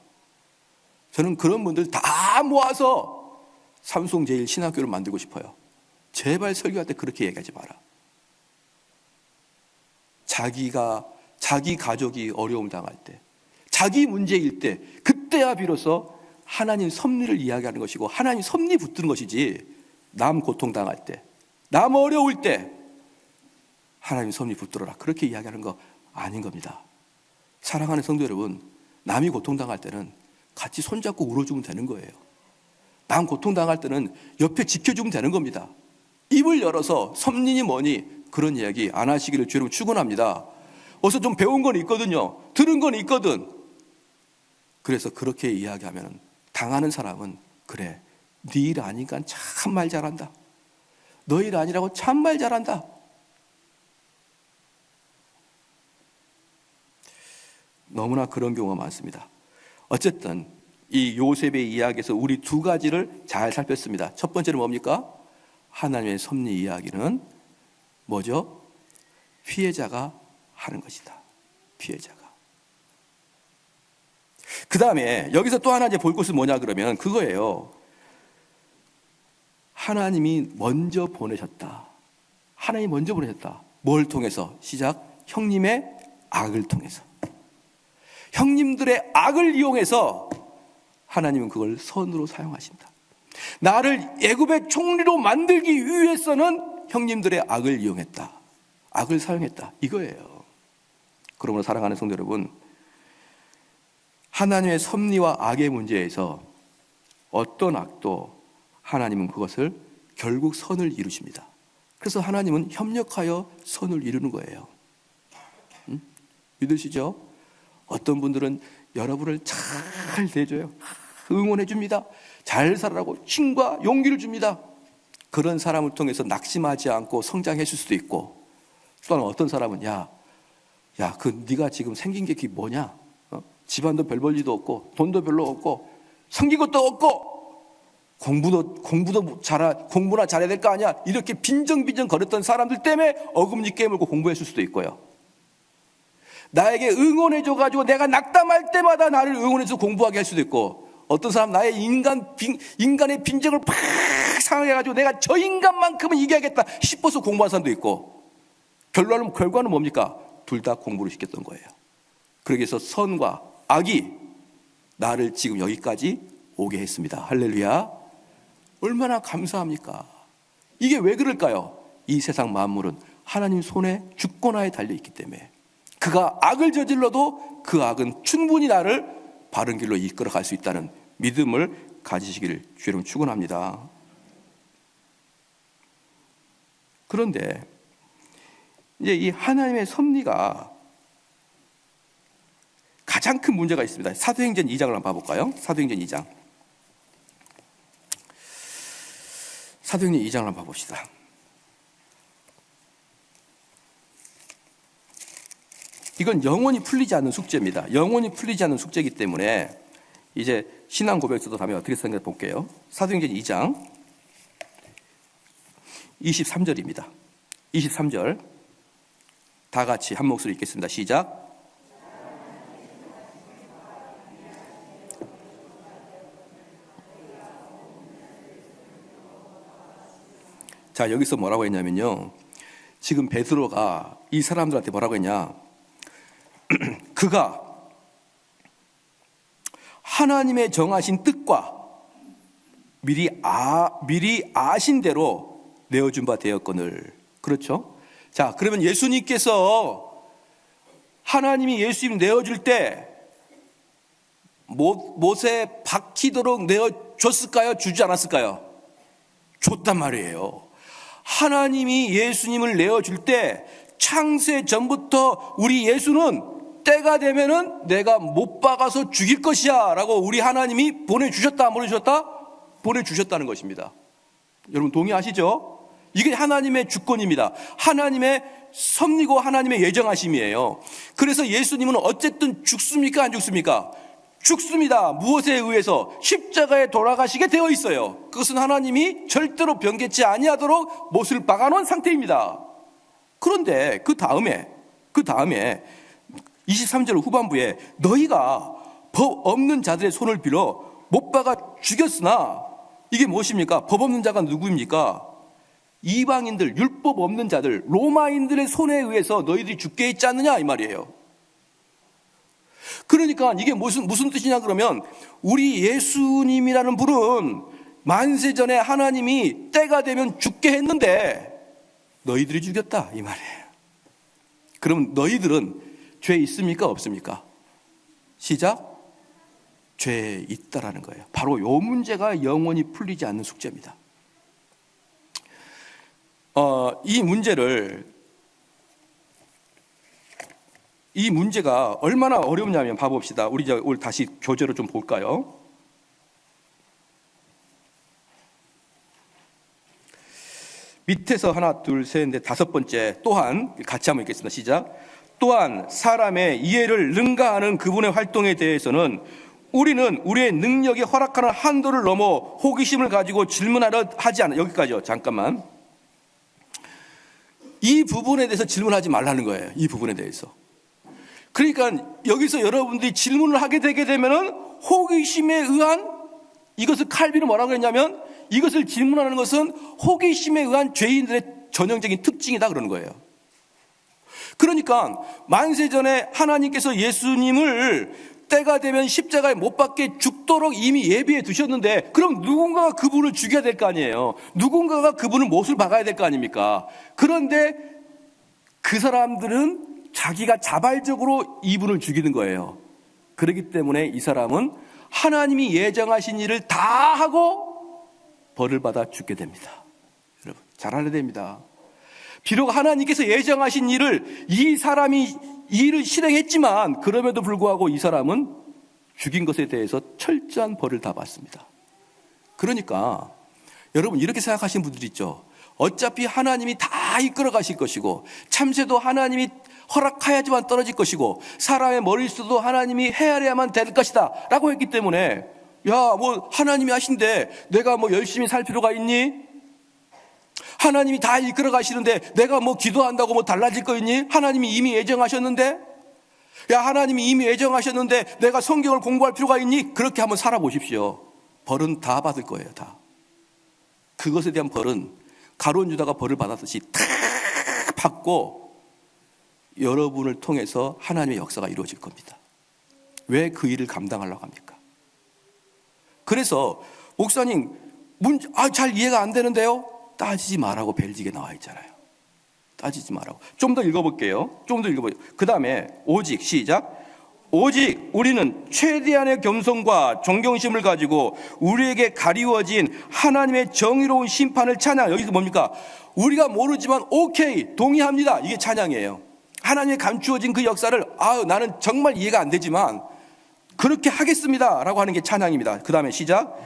S1: 저는 그런 분들 다 모아서 삼송제일신학교를 만들고 싶어요. 제발 설교할 때 그렇게 얘기하지 마라. 자기 가족이 어려움 당할 때, 자기 문제일 때, 그때야 비로소 하나님 섭리를 이야기하는 것이고 하나님 섭리 붙드는 것이지, 남 고통 당할 때, 남 어려울 때 하나님 섭리 붙들어라, 그렇게 이야기하는 거 아닌 겁니다. 사랑하는 성도 여러분, 남이 고통 당할 때는 같이 손잡고 울어주면 되는 거예요. 남 고통 당할 때는 옆에 지켜주면 되는 겁니다. 입을 열어서 섭리니 뭐니 그런 이야기 안 하시기를 주로 축원합니다. 어서 좀 배운 건 있거든요. 들은 건 있거든. 그래서 그렇게 이야기하면 당하는 사람은, 그래, 네 일 아니까 참 말 잘한다, 너 일 아니라고 참 말 잘한다. 너무나 그런 경우가 많습니다. 어쨌든 이 요셉의 이야기에서 우리 두 가지를 잘 살폈습니다. 첫 번째는 뭡니까? 하나님의 섭리 이야기는 뭐죠? 피해자가 하는 것이다. 피해자가. 그 다음에 여기서 또 하나 이제 볼 것은 뭐냐 그러면 그거예요. 하나님이 먼저 보내셨다. 하나님이 먼저 보내셨다. 뭘 통해서? 시작. 형님의 악을 통해서. 형님들의 악을 이용해서 하나님은 그걸 선으로 사용하신다. 나를 애굽의 총리로 만들기 위해서는 형님들의 악을 이용했다. 악을 사용했다. 이거예요. 그러므로 사랑하는 성도 여러분, 하나님의 섭리와 악의 문제에서 어떤 악도 하나님은 그것을 결국 선을 이루십니다. 그래서 하나님은 협력하여 선을 이루는 거예요. 믿으시죠? 어떤 분들은 여러분을 잘 대줘요. 응원해 줍니다. 잘 살아라고 힘과 용기를 줍니다. 그런 사람을 통해서 낙심하지 않고 성장했을 수도 있고, 또한 어떤 사람은 네가 지금 생긴 게 그게 뭐냐? 집안도 별 볼일도 없고 돈도 별로 없고 생긴 것도 없고 공부나 잘해야 될 거 아니야? 이렇게 빈정빈정 거렸던 사람들 때문에 어금니 깨물고 공부했을 수도 있고요. 나에게 응원해줘가지고 내가 낙담할 때마다 나를 응원해서 공부하게 할 수도 있고, 어떤 사람 나의 인간의 빈정을 팍 상하게해가지고 내가 저 인간만큼은 이겨야겠다 싶어서 공부한 사람도 있고, 결과는 뭡니까? 둘 다 공부를 시켰던 거예요. 그러기 위해서 선과 악이 나를 지금 여기까지 오게 했습니다. 할렐루야. 얼마나 감사합니까? 이게 왜 그럴까요? 이 세상 만물은 하나님 손에 주권하에 달려있기 때문에, 그가 악을 저질러도 그 악은 충분히 나를 바른 길로 이끌어갈 수 있다는 믿음을 가지시기를 주님 축원합니다. 그런데 이제 이 하나님의 섭리가 가장 큰 문제가 있습니다. 사도행전 2장을 한번 봐볼까요? 사도행전 2장. 사도행전 2장을 한번 봐봅시다. 이건 영원히 풀리지 않는 숙제입니다. 영원히 풀리지 않는 숙제이기 때문에 이제 신앙 고백서도 다음에 어떻게 생각해 볼게요. 사도행전 2장 23절입니다. 23절 다 같이 한 목소리 읽겠습니다. 시작. 자, 여기서 뭐라고 했냐면요, 지금 베드로가 이 사람들한테 뭐라고 했냐, 그가 하나님의 정하신 뜻과 미리 아신 대로 내어준 바 되었거늘. 그렇죠? 자, 그러면 예수님께서 하나님이 예수님 내어줄 때 못에 박히도록 내어줬을까요? 주지 않았을까요? 줬단 말이에요. 하나님이 예수님을 내어줄 때 창세 전부터 우리 예수는 때가 되면은 내가 못 박아서 죽일 것이야 라고 우리 하나님이 보내주셨다 안 보내주셨다? 보내주셨다는 것입니다. 여러분 동의하시죠? 이게 하나님의 주권입니다. 하나님의 섭리고 하나님의 예정하심이에요. 그래서 예수님은 어쨌든 죽습니까 안 죽습니까? 죽습니다. 무엇에 의해서? 십자가에 돌아가시게 되어 있어요. 그것은 하나님이 절대로 변개치 아니하도록 못을 박아놓은 상태입니다. 그런데 그 다음에 23절 후반부에 너희가 법 없는 자들의 손을 빌어 못 박아 죽였으나, 이게 무엇입니까? 법 없는 자가 누구입니까? 이방인들, 율법 없는 자들, 로마인들의 손에 의해서 너희들이 죽게 했지 않느냐, 이 말이에요. 그러니까 이게 무슨 뜻이냐 그러면, 우리 예수님이라는 분은 만세전에 하나님이 때가 되면 죽게 했는데 너희들이 죽였다, 이 말이에요. 그럼 너희들은 죄 있습니까, 없습니까? 시작. 죄 있다라는 거예요. 바로 이 문제가 영원히 풀리지 않는 숙제입니다. 이 문제가 얼마나 어렵냐면 봐봅시다. 우리 오늘 다시 교재로 좀 볼까요? 밑에서 하나, 둘, 셋, 넷, 다섯 번째, 또한 같이 한번 읽겠습니다. 시작. 또한 사람의 이해를 능가하는 그분의 활동에 대해서는 우리는 우리의 능력이 허락하는 한도를 넘어 호기심을 가지고 질문하려 하지 않아. 여기까지요. 잠깐만. 이 부분에 대해서 질문하지 말라는 거예요. 이 부분에 대해서. 그러니까 여기서 여러분들이 질문을 하게 되게 되면은 호기심에 의한, 이것을 칼빈은 뭐라고 했냐면, 이것을 질문하는 것은 호기심에 의한 죄인들의 전형적인 특징이다 그러는 거예요. 그러니까 만세전에 하나님께서 예수님을 때가 되면 십자가에 못 박게 죽도록 이미 예비해 두셨는데, 그럼 누군가가 그분을 죽여야 될 거 아니에요. 누군가가 그분을 못을 박아야 될 거 아닙니까? 그런데 그 사람들은 자기가 자발적으로 이분을 죽이는 거예요. 그렇기 때문에 이 사람은 하나님이 예정하신 일을 다 하고 벌을 받아 죽게 됩니다. 여러분, 잘 알아야 됩니다. 비록 하나님께서 예정하신 일을 이 사람이 일을 실행했지만, 그럼에도 불구하고 이 사람은 죽인 것에 대해서 철저한 벌을 다 받습니다. 그러니까 여러분, 이렇게 생각하시는 분들 있죠. 어차피 하나님이 다 이끌어 가실 것이고, 참새도 하나님이 허락해야지만 떨어질 것이고, 사람의 머릿수도 하나님이 헤아려야만 될 것이다 라고 했기 때문에, 야, 뭐 하나님이 하신데 내가 뭐 열심히 살 필요가 있니? 하나님이 다 이끌어 가시는데 내가 뭐 기도한다고 뭐 달라질 거 있니? 하나님이 이미 예정하셨는데? 야, 하나님이 이미 예정하셨는데 내가 성경을 공부할 필요가 있니? 그렇게 한번 살아보십시오. 벌은 다 받을 거예요, 다. 그것에 대한 벌은 가룟 유다가 벌을 받았듯이 다 받고 여러분을 통해서 하나님의 역사가 이루어질 겁니다. 왜 그 일을 감당하려고 합니까? 그래서 목사님, 잘 이해가 안 되는데요? 따지지 말라고 벨직에 나와 있잖아요. 따지지 말라고. 좀 더 읽어볼게요. 그 다음에 오직, 시작. 오직 우리는 최대한의 겸손과 존경심을 가지고 우리에게 가리워진 하나님의 정의로운 심판을 찬양. 여기서 뭡니까? 우리가 모르지만 오케이, 동의합니다. 이게 찬양이에요. 하나님의 감추어진 그 역사를 나는 정말 이해가 안 되지만 그렇게 하겠습니다 라고 하는 게 찬양입니다. 그 다음에 시작.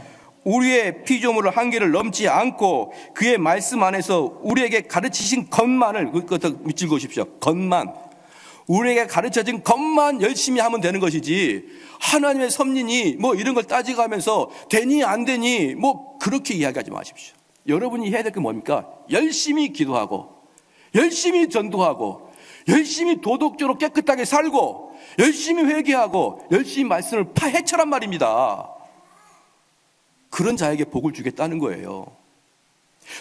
S1: 우리의 피조물을 한계를 넘지 않고 그의 말씀 안에서 우리에게 가르치신 것만을, 그것도 읽으십시오. 것만. 우리에게 가르쳐진 것만 열심히 하면 되는 것이지, 하나님의 섭리니 뭐 이런 걸 따지가면서 되니 안 되니 뭐 그렇게 이야기하지 마십시오. 여러분이 해야 될 게 뭡니까? 열심히 기도하고, 열심히 전도하고, 열심히 도덕적으로 깨끗하게 살고, 열심히 회개하고, 열심히 말씀을 파헤쳐란 말입니다. 그런 자에게 복을 주겠다는 거예요.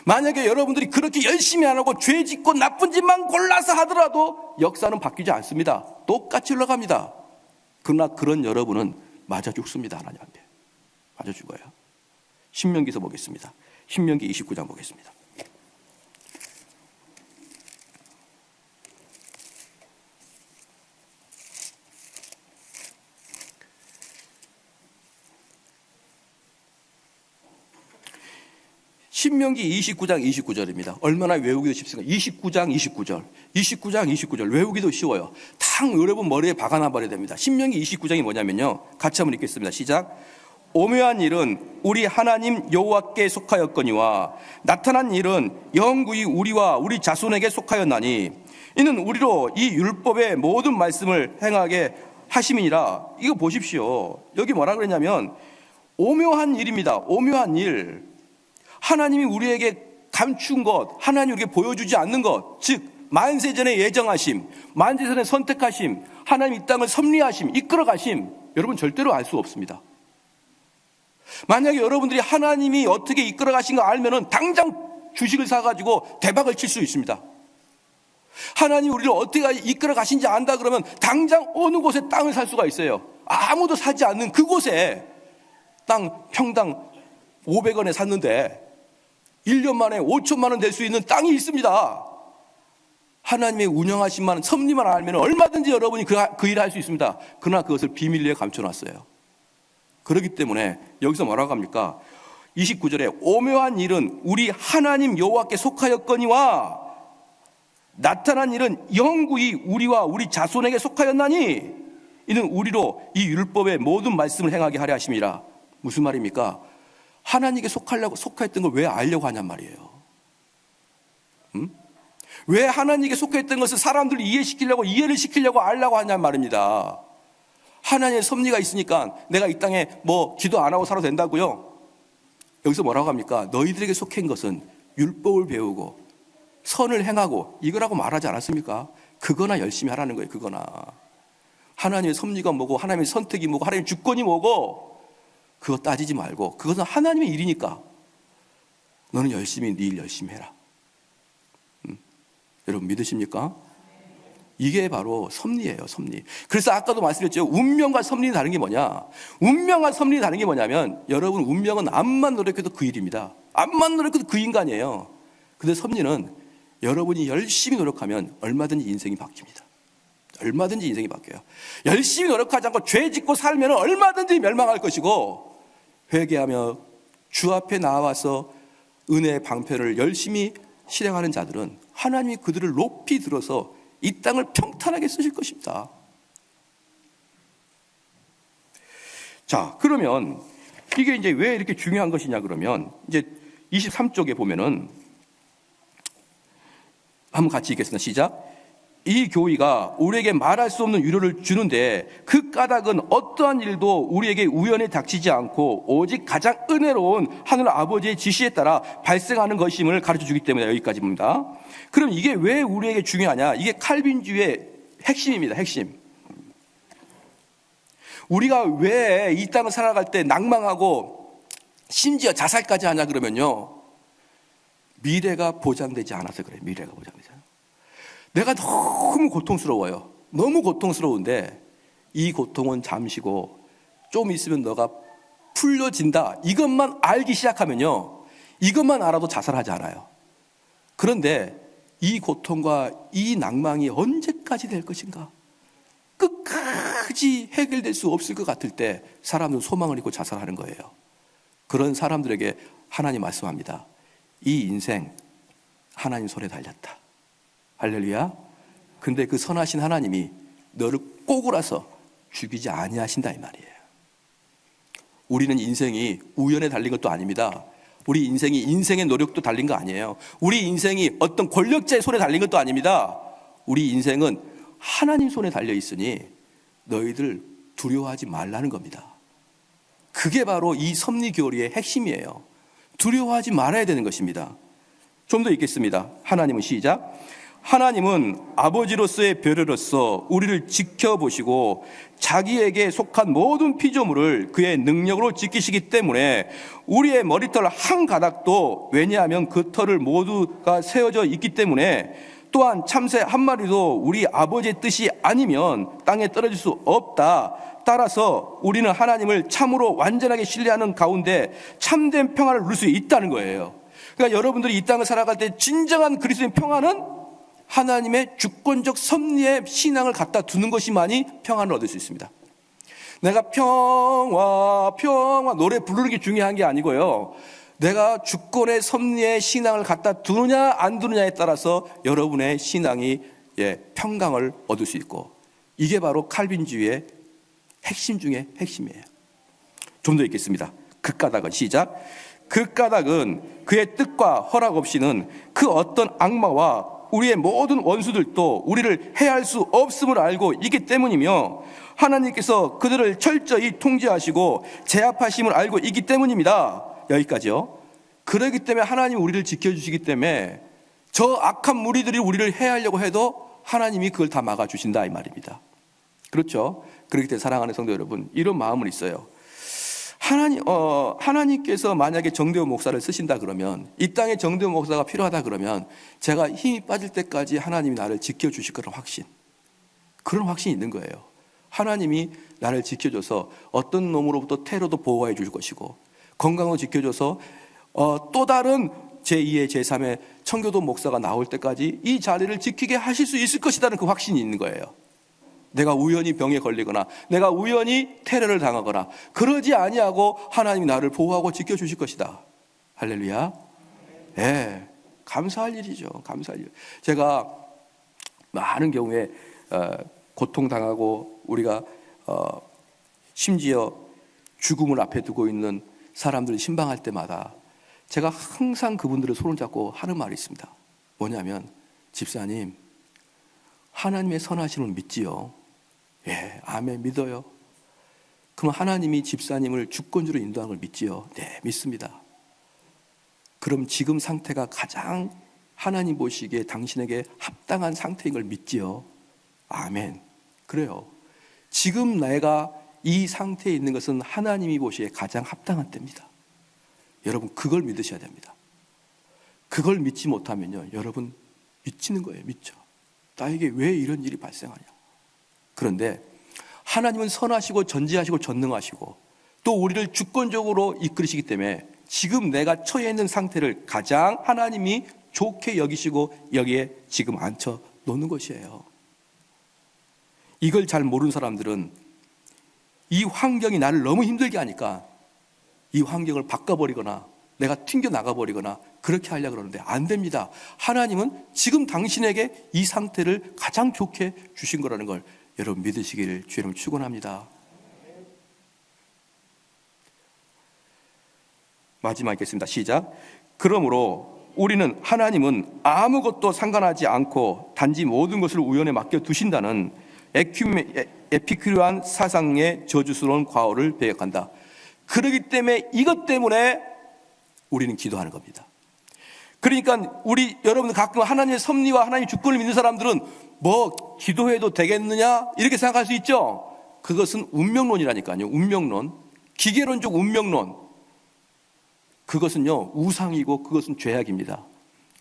S1: 만약에 여러분들이 그렇게 열심히 안 하고 죄 짓고 나쁜 짓만 골라서 하더라도 역사는 바뀌지 않습니다. 똑같이 흘러갑니다. 그러나 그런 여러분은 맞아 죽습니다. 하나님 앞에 맞아 죽어요. 신명기서 보겠습니다. 신명기 29장 보겠습니다. 신명기 29장 29절입니다. 얼마나 외우기도 쉽습니까? 29장 29절 외우기도 쉬워요. 탁 여러분 머리에 박아놔 버려야 됩니다. 신명기 29장이 뭐냐면요, 같이 한번 읽겠습니다. 시작. 오묘한 일은 우리 하나님 여호와께 속하였거니와 나타난 일은 영구히 우리와 우리 자손에게 속하였나니 이는 우리로 이 율법의 모든 말씀을 행하게 하심이니라. 이거 보십시오. 여기 뭐라 그랬냐면 오묘한 일입니다. 오묘한 일. 하나님이 우리에게 감춘 것, 하나님이 우리에게 보여주지 않는 것, 즉 만세전에 예정하심, 만세전에 선택하심, 하나님 이 땅을 섭리하심, 이끌어가심, 여러분 절대로 알 수 없습니다. 만약에 여러분들이 하나님이 어떻게 이끌어가신 거 알면은 당장 주식을 사가지고 대박을 칠 수 있습니다. 하나님이 우리를 어떻게 이끌어 가신지 안다 그러면 당장 어느 곳에 땅을 살 수가 있어요. 아무도 사지 않는 그곳에 땅 평당 500원에 샀는데 1년 만에 5천만 원 될 수 있는 땅이 있습니다. 하나님의 운영하신 섭리만 알면 얼마든지 여러분이 그 일을 할 수 있습니다. 그러나 그것을 비밀리에 감춰놨어요. 그렇기 때문에 여기서 뭐라고 합니까? 29절에 오묘한 일은 우리 하나님 여호와께 속하였거니와 나타난 일은 영구히 우리와 우리 자손에게 속하였나니 이는 우리로 이 율법의 모든 말씀을 행하게 하려 하심이라. 무슨 말입니까? 하나님께 속하였던 걸 왜 알려고 하냔 말이에요. 왜 하나님께 속했던 것을 사람들이 이해를 시키려고 알려고 하냔 말입니다. 하나님의 섭리가 있으니까 내가 이 땅에 기도 안 하고 살아도 된다고요? 여기서 뭐라고 합니까? 너희들에게 속한 것은 율법을 배우고 선을 행하고 이거라고 말하지 않았습니까? 그거나 열심히 하라는 거예요. 그거나. 하나님의 섭리가 뭐고 하나님의 선택이 뭐고 하나님의 주권이 뭐고 그거 따지지 말고 그것은 하나님의 일이니까 너는 열심히 네 일 열심히 해라. 여러분 믿으십니까? 이게 바로 섭리예요. 섭리. 그래서 아까도 말씀드렸죠. 운명과 섭리는 다른 게 뭐냐? 운명과 섭리는 다른 게 뭐냐면 여러분 운명은 암만 노력해도 그 일입니다. 암만 노력해도 그 인간이에요. 근데 섭리는 여러분이 열심히 노력하면 얼마든지 인생이 바뀝니다. 얼마든지 인생이 바뀌어요. 열심히 노력하지 않고 죄 짓고 살면 얼마든지 멸망할 것이고 회개하며 주 앞에 나와서 은혜의 방편을 열심히 실행하는 자들은 하나님이 그들을 높이 들어서 이 땅을 평탄하게 쓰실 것입니다. 자, 그러면 이게 이제 왜 이렇게 중요한 것이냐 그러면 이제 23쪽에 보면은 한번 같이 읽겠습니다. 시작. 이 교의가 우리에게 말할 수 없는 위로를 주는데 그 까닭은 어떠한 일도 우리에게 우연히 닥치지 않고 오직 가장 은혜로운 하늘 아버지의 지시에 따라 발생하는 것임을 가르쳐 주기 때문에 여기까지입니다. 그럼 이게 왜 우리에게 중요하냐? 이게 칼빈주의의 핵심입니다. 핵심. 우리가 왜 이 땅을 살아갈 때 낭망하고 심지어 자살까지 하냐 그러면요. 미래가 보장되지 않아서 그래요. 미래가 보장되지 않아요. 내가 너무 고통스러워요. 너무 고통스러운데 이 고통은 잠시고 좀 있으면 너가 풀려진다. 이것만 알기 시작하면요. 이것만 알아도 자살하지 않아요. 그런데 이 고통과 이 낭망이 언제까지 될 것인가? 끝까지 해결될 수 없을 것 같을 때 사람들은 소망을 잃고 자살하는 거예요. 그런 사람들에게 하나님 말씀합니다. 이 인생 하나님 손에 달렸다. 할렐루야. 근데 그 선하신 하나님이 너를 꼬꾸라서 죽이지 아니하신다 이 말이에요. 우리는 인생이 우연에 달린 것도 아닙니다. 우리 인생이 인생의 노력도 달린 거 아니에요. 우리 인생이 어떤 권력자의 손에 달린 것도 아닙니다. 우리 인생은 하나님 손에 달려 있으니 너희들 두려워하지 말라는 겁니다. 그게 바로 이 섭리교리의 핵심이에요. 두려워하지 말아야 되는 것입니다. 좀 더 읽겠습니다. 하나님은 시작. 하나님은 아버지로서의 배려로서 우리를 지켜보시고 자기에게 속한 모든 피조물을 그의 능력으로 지키시기 때문에 우리의 머리털 한 가닥도 왜냐하면 그 털을 모두가 세워져 있기 때문에 또한 참새 한 마리도 우리 아버지의 뜻이 아니면 땅에 떨어질 수 없다. 따라서 우리는 하나님을 참으로 완전하게 신뢰하는 가운데 참된 평안을 누릴 수 있다는 거예요. 그러니까 여러분들이 이 땅을 살아갈 때 진정한 그리스도의 평안은 하나님의 주권적 섭리에 신앙을 갖다 두는 것이만이 평안을 얻을 수 있습니다. 내가 평화 노래 부르는 게 중요한 게 아니고요. 내가 주권의 섭리에 신앙을 갖다 두느냐 안 두느냐에 따라서 여러분의 신앙이 평강을 얻을 수 있고 이게 바로 칼빈주의의 핵심 중에 핵심이에요. 좀 더 읽겠습니다. 그 까닭은 시작. 그 까닭은 그의 뜻과 허락 없이는 그 어떤 악마와 우리의 모든 원수들도 우리를 해할 수 없음을 알고 있기 때문이며 하나님께서 그들을 철저히 통제하시고 제압하심을 알고 있기 때문입니다. 여기까지요. 그렇기 때문에 하나님이 우리를 지켜주시기 때문에 저 악한 무리들이 우리를 해하려고 해도 하나님이 그걸 다 막아주신다 이 말입니다. 그렇죠? 그렇기 때문에 사랑하는 성도 여러분, 이런 마음은 있어요. 하나님께서 만약에 정대호 목사를 쓰신다 그러면, 이 땅에 정대호 목사가 필요하다 그러면 제가 힘이 빠질 때까지 하나님이 나를 지켜주실 그런 확신, 그런 확신이 있는 거예요. 하나님이 나를 지켜줘서 어떤 놈으로부터 테러도 보호해 줄 것이고, 건강을 지켜줘서 또 다른 제2의 제3의 청교도 목사가 나올 때까지 이 자리를 지키게 하실 수 있을 것이라는 그 확신이 있는 거예요. 내가 우연히 병에 걸리거나 내가 우연히 테러를 당하거나 그러지 아니하고 하나님이 나를 보호하고 지켜주실 것이다. 할렐루야. 네, 감사할 일이죠. 감사할 일. 제가 많은 경우에 고통당하고 우리가 심지어 죽음을 앞에 두고 있는 사람들을 신방할 때마다 제가 항상 그분들을 손을 잡고 하는 말이 있습니다. 뭐냐면, 집사님, 하나님의 선하심을 믿지요? 예, 아멘, 믿어요. 그럼 하나님이 집사님을 주권주로 인도하는 걸 믿지요? 네, 믿습니다. 그럼 지금 상태가 가장 하나님 보시기에 당신에게 합당한 상태인 걸 믿지요? 아멘. 그래요. 지금 내가 이 상태에 있는 것은 하나님이 보시기에 가장 합당한 때입니다. 여러분, 그걸 믿으셔야 됩니다. 그걸 믿지 못하면요, 여러분 미치는 거예요. 미쳐. 나에게 왜 이런 일이 발생하냐. 그런데 하나님은 선하시고 전지하시고 전능하시고 또 우리를 주권적으로 이끌으시기 때문에 지금 내가 처해 있는 상태를 가장 하나님이 좋게 여기시고 여기에 지금 앉혀 놓는 것이에요. 이걸 잘 모르는 사람들은 이 환경이 나를 너무 힘들게 하니까 이 환경을 바꿔버리거나 내가 튕겨나가버리거나 그렇게 하려고 그러는데 안 됩니다. 하나님은 지금 당신에게 이 상태를 가장 좋게 주신 거라는 걸 여러분 믿으시기를 주의 이름으로 축원합니다. 마지막 읽겠습니다. 시작. 그러므로 우리는 하나님은 아무것도 상관하지 않고 단지 모든 것을 우연에 맡겨 두신다는 에피큐리안 사상의 저주스러운 과오를 배격한다. 그렇기 때문에 이것 때문에 우리는 기도하는 겁니다. 그러니까 여러분들 가끔 하나님의 섭리와 하나님의 주권을 믿는 사람들은 뭐 기도해도 되겠느냐 이렇게 생각할 수 있죠. 그것은 운명론이라니까요. 운명론, 기계론적 운명론. 그것은요 우상이고 그것은 죄악입니다.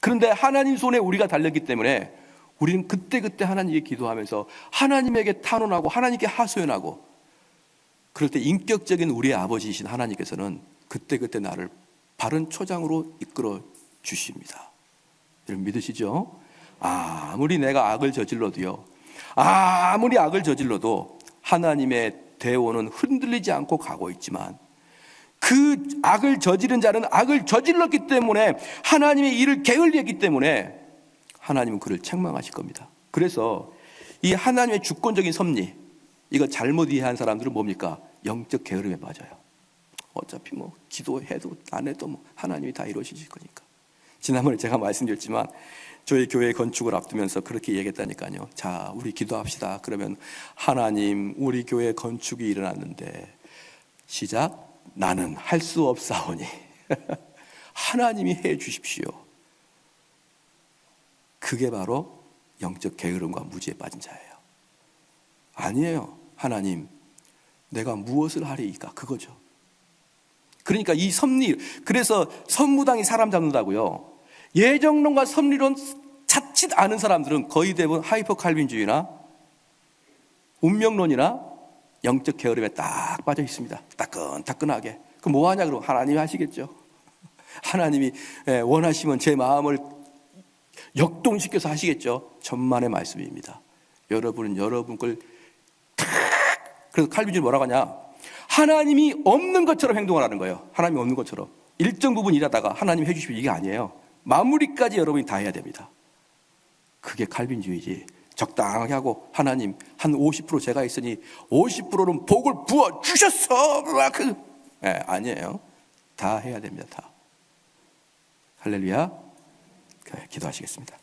S1: 그런데 하나님 손에 우리가 달렸기 때문에 우리는 그때그때 하나님께 기도하면서 하나님에게 탄원하고 하나님께 하소연하고, 그럴 때 인격적인 우리의 아버지이신 하나님께서는 그때그때 나를 바른 초장으로 이끌어 주십니다. 여러분 믿으시죠? 아무리 내가 악을 저질러도요, 아무리 악을 저질러도 하나님의 대오는 흔들리지 않고 가고 있지만 그 악을 저지른 자는 악을 저질렀기 때문에 하나님의 일을 게을리했기 때문에 하나님은 그를 책망하실 겁니다. 그래서 이 하나님의 주권적인 섭리, 이거 잘못 이해한 사람들은 뭡니까? 영적 게으름에 빠져요. 어차피 뭐 기도해도 안 해도 뭐 하나님이 다 이루어주실 거니까. 지난번에 제가 말씀드렸지만 저희 교회 건축을 앞두면서 그렇게 얘기했다니까요. 자, 우리 기도합시다. 그러면 하나님, 우리 교회 건축이 일어났는데 시작. 나는 할 수 없사오니 하나님이 해 주십시오. 그게 바로 영적 게으름과 무지에 빠진 자예요. 아니에요. 하나님, 내가 무엇을 하리이까? 그거죠. 그러니까 이 섭리, 그래서 선무당이 사람 잡는다고요. 예정론과 섭리론 자칫 아는 사람들은 거의 대부분 하이퍼 칼빈주의나 운명론이나 영적 게으름에 딱 빠져 있습니다. 따끈따끈하게. 그럼 뭐 하냐? 그럼 하나님이 하시겠죠. 하나님이 원하시면 제 마음을 역동시켜서 하시겠죠. 천만의 말씀입니다. 여러분은 여러분 걸 그래서 칼빈주의 뭐라고 하냐? 하나님이 없는 것처럼 행동을 하는 거예요. 하나님이 없는 것처럼. 일정 부분 일하다가 하나님 해주시면 이게 아니에요. 마무리까지 여러분이 다 해야 됩니다. 그게 칼빈주의지. 적당하게 하고 하나님 한 50% 제가 있으니 50%는 복을 부어 주셨어. 아니에요. 다 해야 됩니다. 다. 할렐루야. 기도하시겠습니다.